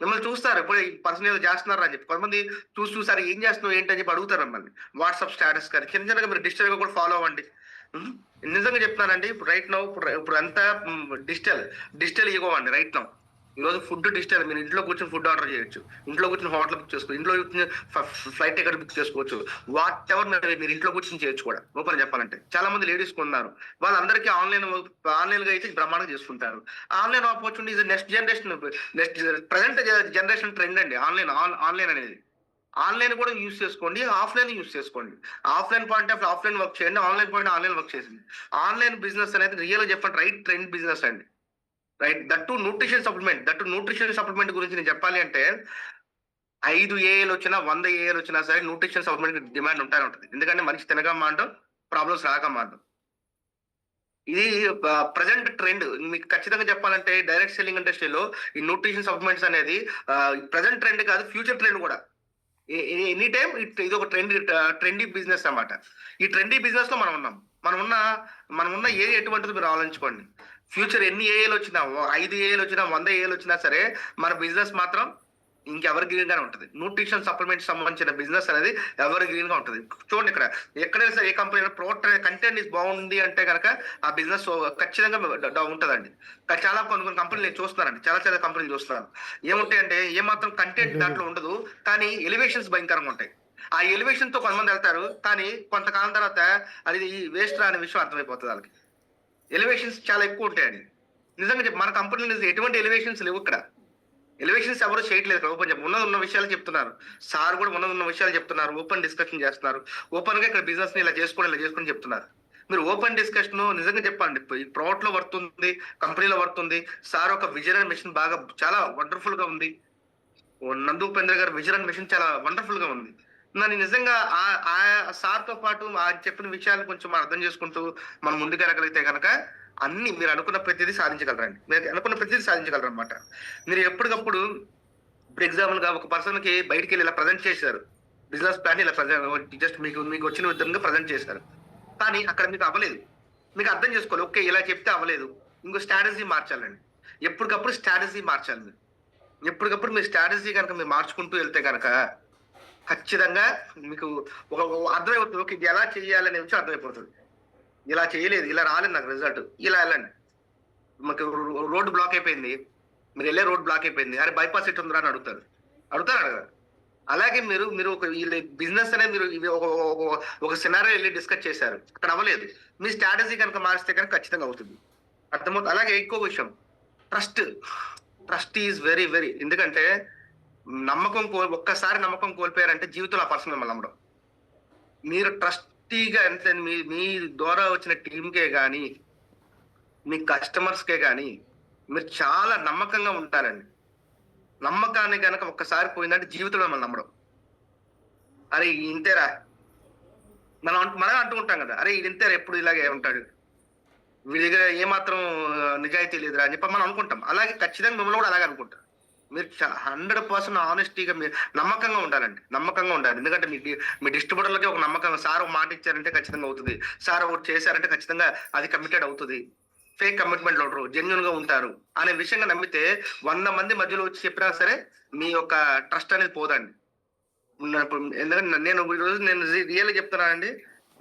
మిమ్మల్ని చూస్తారు. ఎప్పుడు ఈ పర్సన్ ఏదో చేస్తున్నారు అని చెప్పి. కొంతమంది చూసారు ఏం చేస్తున్నావు ఏంటి అని చెప్పి అడుగుతారు మిమ్మల్ని. వాట్సాప్ స్టేటస్ కానీ చిన్నగా మీరు డిజిటల్ గా కూడా ఫాలో అవ్వండి. హ్మ్. నిజంగా చెప్తున్నానండి. ఇప్పుడు రైట్ నౌ ఇప్పుడు అంతా డిజిటల్ ఈగో అండి రైట్ నౌ. ఈ రోజు ఫుడ్ డిజిటల్. మీరు ఇంట్లో కూర్చొని ఫుడ్ ఆర్డర్ చేయొచ్చు. ఇంట్లో కూర్చొని హోటల్ బుక్ చేసుకోవచ్చు. ఇంట్లో కూర్చొని ఫ్లైట్ టికెట్ బుక్ చేసుకోవచ్చు. వాట్ ఎవర్ మీరు ఇంట్లో కూర్చొని చేయొచ్చు కూడా. ఓపెన్ చెప్పాలంటే చాలా మంది లేడీస్ ఉన్నారు. వాళ్ళందరికీ ఆన్లైన్ గా అయితే బ్రహ్మాండంగా చేసుకుంటారు. Online opportunities next present generation trend అండి. ఆన్లైన్ అనేది. ఆన్లైన్ కూడా యూస్ చేసుకోండి, ఆఫ్లైన్ యూస్ చేసుకోండి. Offline point of offline work చేయండి, ఆన్లైన్ పాయింట్ ఆన్లైన్ వర్క్ చేసింది. ఆన్లైన్ బిజినెస్ అనేది రియల్ గా చెప్పండి రైట్ ట్రెండ్ బిజినెస్ అండి. రైట్ దట్టు న్యూట్రిషన్ సప్లిమెంట్ గురించి నేను చెప్పాలి అంటే 5 ఏఏలు వచ్చినా 100 ఏఏలు వచ్చినా సరే న్యూట్రిషన్ సప్లిమెంట్ డిమాండ్ ఉంటానే ఉంటుంది. ఎందుకంటే మనిషి తినగా మాండం, ప్రాబ్లమ్స్ రాక మాండం. ఇది ప్రజెంట్ ట్రెండ్. మీకు ఖచ్చితంగా చెప్పాలంటే డైరెక్ట్ సెల్లింగ్ ఇండస్ట్రీలో ఈ న్యూట్రిషన్ సప్లిమెంట్స్ అనేది ప్రజెంట్ ట్రెండ్ కాదు, ఫ్యూచర్ ట్రెండ్ కూడా. ఎనీ టైం ఇది ఒక ట్రెండీ బిజినెస్ అన్నమాట. ఈ ట్రెండీ బిజినెస్ లో మనం ఉన్న ఏరియా ఎటువంటిది మీరు ఆలోచించుకోండి. ఫ్యూచర్ ఎన్ని ఏఏలు వచ్చినా 5 ఏఏలు వచ్చినా 100 ఏఏలు వచ్చినా సరే మన బిజినెస్ మాత్రం ఇంకెవర్ గ్రీన్ గానే ఉంటుంది. న్యూట్రిషన్ సప్లిమెంట్ సంబంధించిన బిజినెస్ అనేది ఎవర్ గ్రీన్ గా ఉంటుంది. చూడండి ఇక్కడ ఎక్కడైనా సరే ఏ కంపెనీ ప్రోడక్ట్ కంటెంట్ ఇస్ బాగుంది అంటే కనుక ఆ బిజినెస్ ఖచ్చితంగా ఉంటుందండి. చాలా కొన్ని కంపెనీలు నేను చూస్తున్నానండి. చాలా కంపెనీలు చూస్తున్నాను. ఏముంటాయంటే ఏమాత్రం కంటెంట్ దాంట్లో ఉండదు, కానీ ఎలివేషన్స్ భయంకరంగా ఉంటాయి. ఆ ఎలివేషన్ తో కొంతమంది వెళ్తారు, కానీ కొంతకాలం తర్వాత అది వేస్ట్ రా అనే విషయం అర్థమైపోతుంది వాళ్ళకి. ఎలివేషన్స్ చాలా ఎక్కువ ఉంటాయండి. నిజంగా చెప్పి మన కంపెనీలో ఎటువంటి ఎలివేషన్స్ లేవు ఇక్కడ. ఎలివేషన్స్ ఎవరు చేయట్లేదు ఇక్కడ. ఓపెన్ ఉన్న విషయాలు చెప్తున్నారు. సార్ కూడా ఉన్న విషయాలు చెప్తున్నారు. ఓపెన్ డిస్కషన్ చేస్తున్నారు. ఓపెన్ గా ఇక్కడ బిజినెస్ ని ఇలా చేసుకొని చెప్తున్నారు. మీరు ఓపెన్ డిస్కషన్ నిజంగా చెప్పండి. ఈ ప్రోడక్ట్ లో వర్త్ ఉంది, కంపెనీలో వర్త్ ఉంది. సార్ ఒక విజన్ అండ్ మిషన్ బాగా చాలా వండర్ఫుల్ గా ఉంది. నందు ఉపేంద్ర గారి విజన్ అండ్ మిషన్ చాలా వండర్ఫుల్ గా ఉంది. నన్ను నిజంగా ఆ సార్ తో పాటు ఆ చెప్పిన విషయాలు కొంచెం అర్థం చేసుకుంటూ మనం ముందుకు వెళ్ళగలిగితే కనుక అన్ని మీరు అనుకున్న ప్రతిదీ సాధించగలరండి. మీరు అనుకున్న ప్రతిదీ సాధించగలరు అనమాట. మీరు ఎప్పటికప్పుడు ఇప్పుడు ఎగ్జాంపుల్ గా ఒక పర్సన్ కి బయటికి వెళ్ళి ఇలా ప్రజెంట్ చేశారు. బిజినెస్ ప్లాన్ ఇలా జస్ట్ మీకు వచ్చిన విధంగా ప్రజెంట్ చేశారు. కానీ అక్కడ మీకు అవ్వలేదు. మీకు అర్థం చేసుకోవాలి. ఓకే ఇలా చెప్తే అవ్వలేదు, ఇంకో స్ట్రాటజీ మార్చాలండి. ఎప్పటికప్పుడు స్ట్రాటజీ మార్చాలి మీరు. ఎప్పటికప్పుడు మీ స్ట్రాటజీ కనుక మీరు మార్చుకుంటూ వెళ్తే కనుక ఖచ్చితంగా మీకు ఒక అర్థమైపోతుంది. ఓకే ఇది ఎలా చేయాలనే విషయం అర్థమైపోతుంది. ఇలా చేయలేదు, ఇలా రాలేదు నాకు రిజల్ట్, ఇలా వెళ్ళండి. మాకు రోడ్డు బ్లాక్ అయిపోయింది, మీరు వెళ్ళే రోడ్ బ్లాక్ అయిపోయింది, అరే బైపాస్ ఎటు ఉందిరా అని అడుగుతారు. అలాగే మీరు ఒక బిజినెస్ అనేది మీరు ఒక సినారియో వెళ్ళి డిస్కస్ చేశారు, అక్కడ అవ్వలేదు. మీ స్ట్రాటజీ కనుక మారిస్తే కనుక ఖచ్చితంగా అవుతుంది. అర్థమవుతుంది. అలాగే ఇంకో విషయం, ట్రస్ట్ ఈజ్ వెరీ వెరీ. ఎందుకంటే ఒక్కసారి నమ్మకం కోల్పోయారంటే జీవితంలో ఆ పర్సన్ మిమ్మల్ని నమ్మడం. మీరు ట్రస్టీగా ఎంత మీ ద్వారా వచ్చిన టీంకే కానీ మీ కస్టమర్స్కే కానీ మీరు చాలా నమ్మకంగా ఉంటారండి. నమ్మకాన్ని కనుక ఒక్కసారి పోయిందంటే జీవితంలో మనం నమ్మడం. అరే ఇంతేరా, మనం అంటూ ఉంటాం కదా, అరే ఇది ఇంతేరా ఎప్పుడు ఇలాగే ఉంటాడు, వీడి దగ్గర ఏమాత్రం నిజాయితీ లేదురా అని చెప్పి మనం అనుకుంటాం. అలాగే ఖచ్చితంగా మిమ్మల్ని కూడా అలాగే అనుకుంటారు. మీరు 100% ఆనెస్టీగా మీరు నమ్మకంగా ఉండాలండి. నమ్మకంగా ఉండాలి. ఎందుకంటే మీ డిస్ట్రిబ్యూటర్లకి ఒక నమ్మకంగా సార్ ఒక మాట ఇచ్చారంటే ఖచ్చితంగా అవుతుంది, సార్ ఒకటి చేశారంటే ఖచ్చితంగా అది కమిటెడ్ అవుతుంది. ఫేక్ కమిట్మెంట్ ఉండరు, జెన్యున్ గా ఉంటారు అనే విషయంగా నమ్మితే 100 మంది మధ్యలో వచ్చి చెప్పినా సరే మీ యొక్క ట్రస్ట్ అనేది పోదండి. ఎందుకంటే నేను రియల్ గా చెప్తున్నానండి.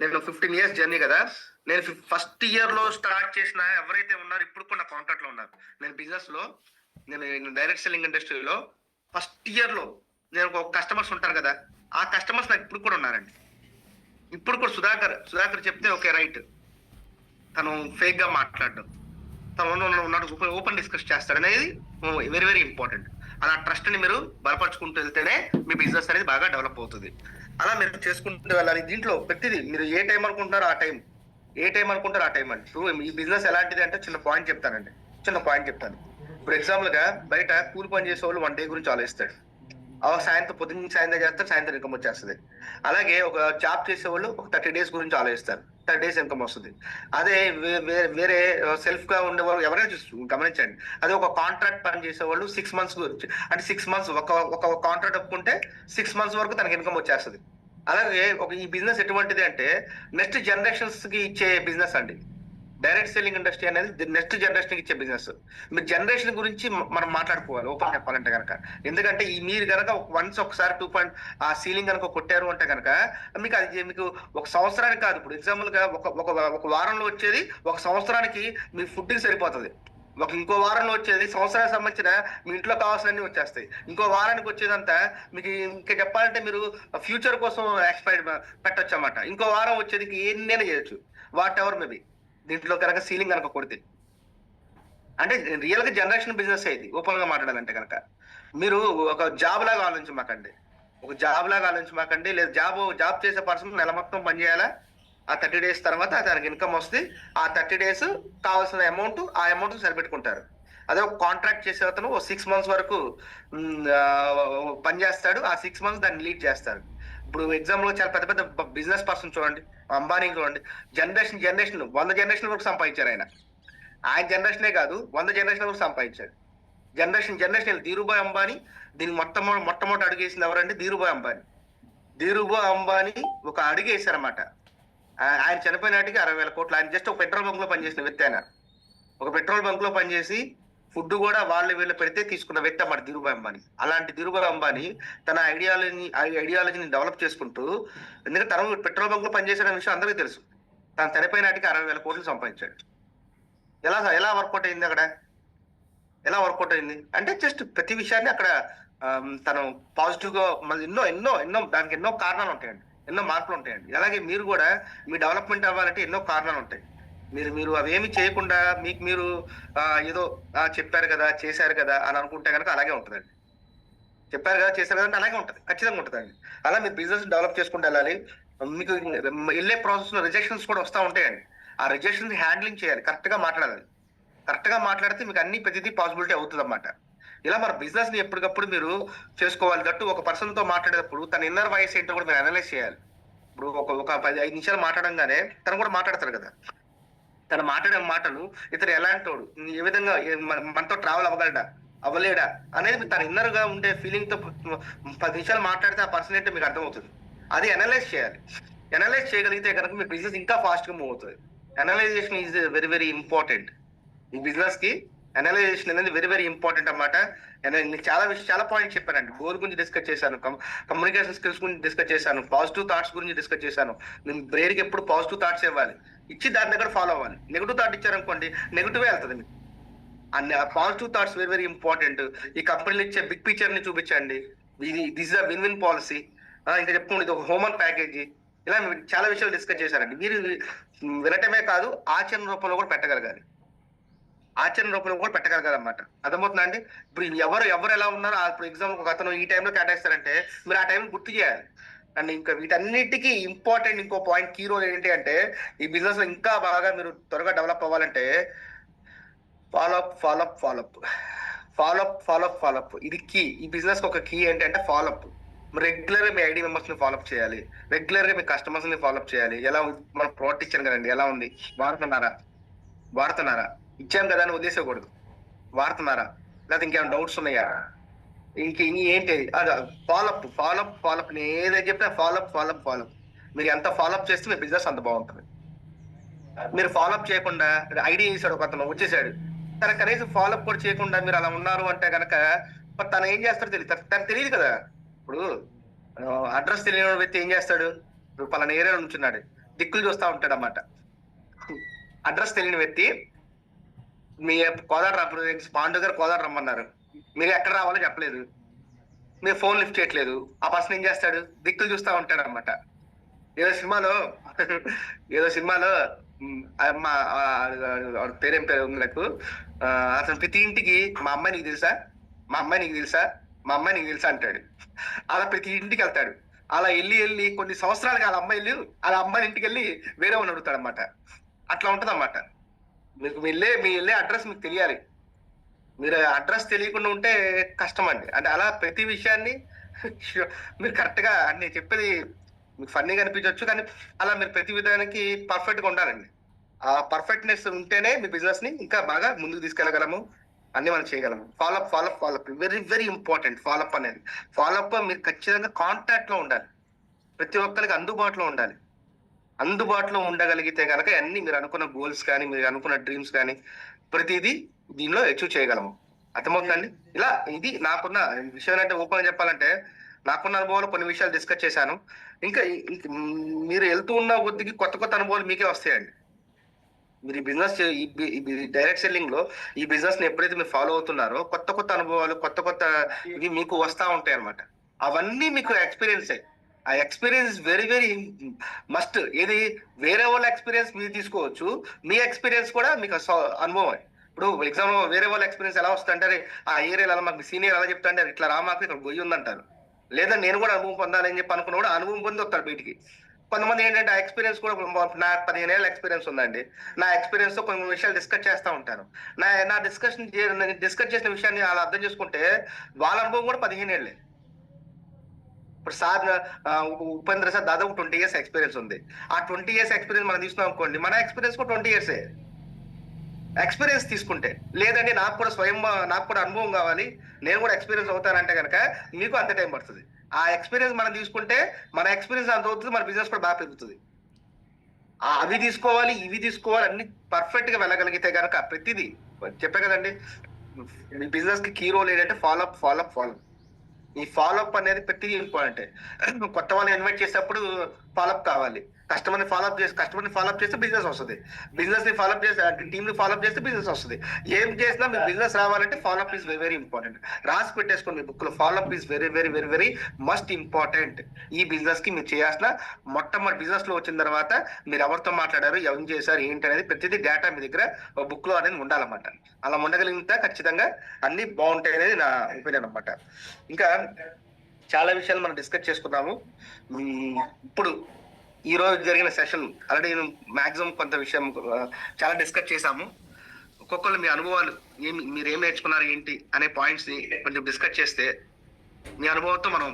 నేను 15 years జర్నీ కదా. నేను ఫస్ట్ ఇయర్ లో స్టార్ట్ చేసిన ఎవరైతే ఉన్నారో ఇప్పుడు కూడా నా కాంటాక్ట్ లో ఉన్నారు. నేను బిజినెస్ లో నేను డైరెక్ట్ సెల్లింగ్ ఇండస్ట్రీలో ఫస్ట్ ఇయర్ లో నేను ఒక కస్టమర్స్ ఉంటారు కదా, ఆ కస్టమర్స్ నాకు ఇప్పుడు కూడా ఉన్నారండి. ఇప్పుడు కూడా సుధాకర్ చెప్తే ఓకే రైట్. తను ఫేక్ గా మాట్లాడడం, తను ఉన్నాడు ఓపెన్ డిస్కస్ చేస్తాడనేది వెరీ వెరీ ఇంపార్టెంట్. అలా ట్రస్ట్ ని మీరు బలపరుచుకుంటూ వెళ్తేనే మీ బిజినెస్ అనేది బాగా డెవలప్ అవుతుంది. అలా మీరు చేసుకుంటూ వెళ్ళాలి. దీంట్లో ప్రతిదీ మీరు ఏ టైం అనుకుంటారో ఆ టైం, ఏ టైం అనుకుంటారో ఆ టైం అండి. ఇప్పుడు ఈ బిజినెస్ ఎలాంటిది అంటే చిన్న పాయింట్ చెప్తానండి. ఇప్పుడు ఎగ్జాంపుల్ గా బయట కూలి పని చేసే వాళ్ళు 1 డే గురించి ఆలోచిస్తాడు. సాయంత్రం పొద్దున్న సాయంత్రం చేస్తారు, సాయంత్రం ఇన్కమ్ వచ్చేస్తుంది. అలాగే ఒక జాబ్ చేసేవాళ్ళు ఒక 30 డేస్ గురించి ఆలోచిస్తారు, 30 డేస్ ఇన్కమ్ వస్తుంది. అదే వేరే సెల్ఫ్ గా ఉండేవాళ్ళు ఎవరైనా గమనించండి. అదే ఒక కాంట్రాక్ట్ పని చేసేవాళ్ళు 6 మంత్స్ గురించి, అంటే 6 మంత్స్ ఒక కాంట్రాక్ట్ ఒప్పుకుంటే 6 మంత్స్ వరకు తనకి ఇన్కమ్ వచ్చేస్తుంది. అలాగే ఈ బిజినెస్ ఎటువంటిది అంటే నెక్స్ట్ జనరేషన్స్ కి ఇచ్చే బిజినెస్ అండి. డైరెక్ట్ సెల్లింగ్ ఇండస్ట్రీ అనేది నెక్స్ట్ జనరేషన్ ఇచ్చే బిజినెస్. మీరు జనరేషన్ గురించి మనం మాట్లాడుకోవాలి ఓపెన్ చెప్పాలంటే కనుక. ఎందుకంటే మీరు కనుక ఒకసారి 2 ఆ సీలింగ్ కనుక కొట్టారు అంటే కనుక మీకు ఒక సంవత్సరానికి కాదు. ఇప్పుడు ఎగ్జాంపుల్ గా ఒక వారంలో వచ్చేది ఒక సంవత్సరానికి మీ ఫుడ్ కి సరిపోతుంది. ఇంకో వారంలో వచ్చేది సంవత్సరానికి సంబంధించిన మీ ఇంట్లో కావాల్సినవి వచ్చేస్తాయి. ఇంకో వారానికి వచ్చేదంతా మీకు ఇంకా చెప్పాలంటే మీరు ఫ్యూచర్ కోసం ఎక్స్పైర్ పెట్టొచ్చు అన్నమాట. ఇంకో వారం వచ్చేది ఏదైనా చేయొచ్చు, వాట్ ఎవర్ మేబీ. దీంట్లో కనుక సీలింగ్ కనుక కొడితే అంటే రియల్ గా జనరేషన్ బిజినెస్ అయింది ఓపెన్ గా మాట్లాడాలంటే కనుక. మీరు ఒక జాబ్ లాగా ఆలోచించమాకండి, లేదా జాబ్ చేసే పర్సన్ నెల మొత్తం పని చేయాలా. ఆ 30 డేస్ తర్వాత తనకి ఇన్కమ్ వస్తుంది. ఆ 30 డేస్ కావాల్సిన ఆ అమౌంట్ సరిపెట్టుకుంటారు. అదే ఒక కాంట్రాక్ట్ చేసే అతను 6 మంత్స్ వరకు పని చేస్తాడు. ఆ 6 మంత్స్ దాన్ని లీడ్ చేస్తారు. ఇప్పుడు ఎగ్జాంపుల్ చాలా పెద్ద పెద్ద బిజినెస్ పర్సన్ చూడండి, అంబానీ చూడండి, జనరేషన్ 100 జనరేషన్ వరకు సంపాదించారు ఆయన జనరేషనే కాదు 100 జనరేషన్ వరకు సంపాదించాడు. జనరేషన్ ధీరుభాయ్ అంబానీ. దీన్ని మొట్టమొదటి అడుగేసింది ఎవరంటే ధీరుభాయ్ అంబానీ ఒక అడుగు వేశారన్నమాట. ఆయన చనిపోయిన నాటికి 60,000 కోట్లు. ఆయన జస్ట్ ఒక పెట్రోల్ బంక్ లో పనిచేసిన వ్యక్తి. ఆయన ఒక పెట్రోల్ బంక్ లో పనిచేసి ఫుడ్ కూడా వీళ్ళు పెడితే తీసుకున్న వ్యక్తి అన్నమాట ధీరుభాయ్ అంబానీ. అలాంటి ధీరుభాయ్ అంబానీ తన ఐడియాలజీని డెవలప్ చేసుకుంటూ, ఎందుకంటే తను పెట్రోల్ బంక్ లో పనిచేసిన విషయం అందరికీ తెలుసు. తను చనిపోయిన నాటికి 60,000 కోట్లు సంపాదించాడు. ఎలా వర్కౌట్ అయింది అక్కడ? ఎలా వర్కౌట్ అయింది అంటే జస్ట్ ప్రతి విషయాన్ని అక్కడ తను పాజిటివ్ గా ఎన్నో దానికి ఎన్నో కారణాలు ఉంటాయండి, ఎన్నో మార్పులు ఉంటాయండి. అలాగే మీరు కూడా మీ డెవలప్మెంట్ అవ్వాలంటే ఎన్నో కారణాలు ఉంటాయి. మీరు అవేమి చేయకుండా మీరు ఏదో చెప్పారు కదా చేశారు కదా అని అనుకుంటే కనుక అలాగే ఉంటుందండి. చెప్పారు కదా చేశారు కదా అంటే అలాగే ఉంటుంది, ఖచ్చితంగా ఉంటుందండి. అలా మీరు బిజినెస్ డెవలప్ చేసుకుంటూ వెళ్ళాలి. మీకు వెళ్ళే ప్రాసెస్ లో రిజెక్షన్స్ కూడా వస్తూ ఉంటాయండి. ఆ రిజెక్షన్ హ్యాండ్లింగ్ చేయాలి, కరెక్ట్ గా మాట్లాడాలి. కరెక్ట్ గా మాట్లాడితే మీకు ప్రతిదీ పాసిబిలిటీ అవుతుంది అన్నమాట. ఇలా మన బిజినెస్ ని ఎప్పటికప్పుడు మీరు చేసుకోవాలి. గట్టు ఒక పర్సన్ తో మాట్లాడేటప్పుడు తన ఇన్నర్ వాయిస్ ఏంటో కూడా మీరు అనలైజ్ చేయాలి. ఇప్పుడు ఒక 5 నిమిషాలు మాట్లాడంగానే తను కూడా మాట్లాడతారు కదా, తను మాట్లాడే మాటలు ఇతను ఎలాంటోడు, ఏ విధంగా మనతో ట్రావెల్ అవ్వలేడా అనేది తన ఇన్నర్ గా ఉండే ఫీలింగ్ తో 10 నిమిషాలు మాట్లాడితే ఆ పర్సన్ ఏంటో మీకు అర్థమవుతుంది. అది అనలైజ్ చేయాలి. అనలైజ్ చేయగలిగితే కనుక మీ బిజినెస్ ఇంకా ఫాస్ట్ గా మూవ్ అవుతుంది. Analysation is very very important. ఈ బిజినెస్ కి అనలైజేషన్ అనేది వెరీ వెరీ ఇంపార్టెంట్ అన్నమాట. నేను చాలా పాయింట్స్ చెప్పానండి. గోల్ గురించి డిస్కస్ చేశాను, కమ్యూనికేషన్ స్కిల్స్ గురించి డిస్కస్ చేశాను, పాజిటివ్ థాట్స్ గురించి డిస్కస్ చేశాను. నేను బ్రెయిన్ కి ఎప్పుడు పాజిటివ్ థాట్స్ ఇవ్వాలి, ఇచ్చి దాని దగ్గర ఫాలో అవ్వాలి. నెగిటివ్ థాట్ ఇచ్చారనుకోండి నెగిటివ్ వెళ్తుంది మీకు. Positive thoughts very very important. ఈ కంపెనీలు ఇచ్చే బిగ్ పిక్చర్ ని చూపించండి. This is win win policy. ఇంకా చెప్పుకోండి ఇది ఒక హోమన్ ప్యాకేజీ. ఇలా చాలా విషయాలు డిస్కస్ చేశారండి. మీరు వినటమే కాదు ఆచరణ రూపంలో కూడా పెట్టగలగాలి. అన్నమాట. అర్థమవుతుందా అండి? ఇప్పుడు ఎవరు ఎలా ఉన్నారో ఇప్పుడు ఎగ్జాంపుల్ ఒక అతను ఈ టైంలో కేటాయిస్తారంటే మీరు ఆ టైం గుర్తు చేయాలి. అండ్ ఇంకా వీటన్నిటికీ ఇంపార్టెంట్ ఇంకో పాయింట్ కీ రోల్ ఏంటి అంటే ఈ బిజినెస్ లో ఇంకా బాగా మీరు త్వరగా డెవలప్ అవ్వాలంటే ఫాలోఅప్ ఇది కీ. ఈ బిజినెస్ ఒక కీ ఏంటంటే ఫాలోఅప్. రెగ్యులర్ గా మీ ఐడి మెంబర్స్ ని ఫాలోఅప్ చేయాలి, రెగ్యులర్ గా మీ కస్టమర్స్ ని ఫాలోఅప్ చేయాలి. ఎలా మనం ప్రోడక్ట్ ఇచ్చాను కదండి, ఎలా ఉంది, వాడుతున్నారా ఇచ్చాం కదా అని వదిలేసేయకూడదు. వాడుతున్నారా, లేకపోతే ఇంకేమైనా డౌట్స్ ఉన్నాయా, ఏంటి ఫాలోఅప్ నేను ఏదైతే చెప్తే ఫాలోఅప్. మీరు ఎంత ఫాలోఅప్ చేస్తే మీ బిజినెస్ అంత బాగుంటుంది. మీరు ఫాలోఅప్ చేయకుండా ఐడి చేశాడు ఒక అతను వచ్చేసాడు, తన కనీసం ఫాలోఅప్ కూడా చేయకుండా మీరు అలా ఉన్నారు అంటే కనుక తను ఏం చేస్తాడో తనకు తెలియదు కదా. ఇప్పుడు అడ్రస్ తెలియని వ్యక్తి ఏం చేస్తాడు, ఇప్పుడు పలానా ఏరియాలో ఉంటున్నాడు, దిక్కులు చూస్తూ ఉంటాడు అన్నమాట. అడ్రస్ తెలియని వ్యక్తి మీ కోదాడ పాండు గారు కోదాడ రమ్మన్నారు, మీరు ఎక్కడ రావాలో చెప్పలేదు. మీరు ఫోన్ లిఫ్ట్ చేయట్లేదు. ఆ పర్సన్ ఏం చేస్తాడు? దిక్కులు చూస్తా ఉంటాడనమాట. ఏదో సినిమాలో ఏదో సినిమాలో ఆవిడ పేరేం పేరు ఉంది నాకు. అతను ప్రతి ఇంటికి మా అమ్మాయి నీకు తెలుసా? మా అమ్మాయి నీకు తెలుసా? మా అమ్మాయి నీకు తెలుసా అంటాడు. అలా ప్రతి ఇంటికి వెళ్తాడు. అలా ఎళ్ళి కొన్ని సంవత్సరాలుగా ఆళ్ళ అమ్మాయిలు ఆళ్ళ అమ్మాయి ఇంటికెళ్ళి వేరే వాడిని అడుగుతాడనమాట. అట్లా ఉంటదనమాట. మీ ఎళ్ళే అడ్రెస్ మీకు తెలియాలి. మీరు అడ్రెస్ తెలియకుండా ఉంటే కష్టమండి. అంటే అలా ప్రతి విషయాన్ని మీరు కరెక్ట్‌గా అంటే నేను చెప్పేది మీకు ఫన్నీగా అనిపించొచ్చు. కానీ అలా మీరు ప్రతి విధానానికి పర్ఫెక్ట్‌గా ఉండాలండి. ఆ పర్ఫెక్ట్‌నెస్ ఉంటేనే మీ బిజినెస్‌ని ఇంకా బాగా ముందుకు తీసుకెళ్ళగలము. అన్నీ మనం చేయగలము. Follow up very very important follow up అనేది. ఫాలోఅప్ మీరు ఖచ్చితంగా కాంటాక్ట్‌లో ఉండాలి. ప్రతి ఒక్కరికి అందుబాటులో ఉండాలి. అందుబాటులో ఉండగలిగితే గనక అన్నీ మీరు అనుకున్న గోల్స్ కానీ, మీరు అనుకున్న డ్రీమ్స్ కానీ ప్రతీదీ దీనిలో అచీవ్ చేయగలము. అర్థమవుతుందండి? ఇలా ఇది నాకున్న విషయం ఏంటంటే ఓపెన్‌గా చెప్పాలంటే, నాకున్న అనుభవంలో కొన్ని విషయాలు డిస్కస్ చేశాను. ఇంకా మీరు ఎళ్తూ ఉన్న కొద్దికి కొత్త అనుభవాలు మీకే వస్తాయండి. మీరు ఈ బిజినెస్ చే ఈ బి ఈ బి డైరెక్ట్ సెల్లింగ్‌లో ఈ బిజినెస్‌ని ఎప్పుడైతే మీరు ఫాలో అవుతున్నారో కొత్త అనుభవాలు, కొత్త ఇవి మీకు వస్తా ఉంటాయన్నమాట. అవన్నీ మీకు ఎక్స్‌పీరియన్సే. ఆ experience is very very must. ఏది వేరే వాళ్ళ ఎక్స్‌పీరియన్స్ మీరు తీసుకోవచ్చు. మీ ఎక్స్‌పీరియన్స్ కూడా మీకు అనుభవమే. ఇప్పుడు ఎగ్జామ్‌లో వేరే వాళ్ళ ఎక్స్‌పీరియన్స్ ఎలా వస్తదంటే, "అరే! ఆ ఏరియాలో అలా మాకు సీనియర్ అలా చెప్తాంటే ఇట్లా రా మాకు ఇక్కడ గొయ్యి ఉందంటారు." లేదా నేను కూడా అనుభవం పొందాలి అని చెప్పి అనుకున్నవాడు ఆ అనుభవం పొంది వస్తాడు బయటికి. కొంతమంది ఏంటంటే ఆ ఎక్స్‌పీరియన్స్ కూడా నాకు 15 ఏళ్ల ఎక్స్‌పీరియన్స్ ఉందండి. నా ఎక్స్‌పీరియన్స్‌తో కొన్ని విషయాలు డిస్కస్ చేస్తా ఉంటాను. నా డిస్కస్ చేసిన విషయాన్ని ఆళ్ళు అర్థం చేసుకుంటే వాళ్ళ అనుభవం కూడా 15 ఏళ్ళే. ఇప్పుడు ఉపేంద్ర సార్ దాదాపు 20 ఇయర్స్ ఎక్స్‌పీరియన్స్ ఉంది. ఆ 20 ఇయర్స్ ఎక్స్‌పీరియన్స్ మనం తీసుకున్నాం అనుకోండి. మన ఎక్స్‌పీరియన్స్ కూడా 20 ఇయర్సే. ఎక్స్‌పీరియన్స్ తీసుకుంటే. లేదండి నాకు కూడా అనుభవం గావాలి. నేను కూడా ఎక్స్‌పీరియన్స్ అవుతానంటే గనక మీకు అంతే టైం పడతది. ఆ ఎక్స్‌పీరియన్స్ మనం తీసుకుంటే మన ఎక్స్‌పీరియన్స్ అంత అవుతది. మన బిజినెస్ కూడా బాగా పెరుగుతది. అవి తీసుకోవాలి, ఇవి తీసుకోవాలి అన్నీ పర్ఫెక్ట్‌గా వెళ్ళగలిగితే గనక ప్రతిదీ చెప్పా కదండీ! మీ బిజినెస్‌కి కీ రోల్ ఏంటంటే ఫాలోఅప్. ఈ ఫాలోఅప్ అనేది ప్రతిదీ ఇంపార్టెంటే. కొత్త వాళ్ళని ఇన్వైట్ చేసేటప్పుడు ఫాలోఅప్ కావాలి. కస్టమర్‌ని ఫాలోఅప్ చేస్తే బిజినెస్ వస్తది. బిజినెస్‌ని ఫాలోఅప్ చేస్తే టీమ్‌ని ఫాలోఅప్ చేస్తే బిజినెస్ వస్తది. ఏం చేసినా మీకు బిజినెస్ రావాలంటే ఫాలోఅప్ ఈస్ వెరీ ఇంపార్టెంట్. రాసి పెట్టేసుకోండి మీ బుక్‌లో. Follow up is very must important. ఈ బిజినెస్‌కి మీరు చేయాల్సిన మొట్టమొదటి బిజినెస్‌లో వచ్చిన తర్వాత మీరు ఎవరితో మాట్లాడారు, ఏం చేశారు, ఏంటి అనేది ప్రతిదీ డేటా మీ దగ్గర ఒక బుక్‌లో అనేది ఉండాలన్నమాట. అలా ఉండగలిగితే ఖచ్చితంగా అన్నీ బావుంటాయనేది నా ఒపీనియన్ అన్నమాట. ఇంకా చాలా విషయాలు మనం డిస్కస్ చేసుకున్నాము. ఇప్పుడు ఈరోజు జరిగిన సెషన్ ఆల్రెడీ నేను మాక్సిమం కొంత విషయం చాలా డిస్కస్ చేశాము. ఒక్కొక్కళ్ళు మీ అనుభవాలు మీరేం నేర్చుకున్నారు ఏంటి అనే పాయింట్స్‌ని కొంచెం డిస్కస్ చేస్తే మీ అనుభవంతో మనం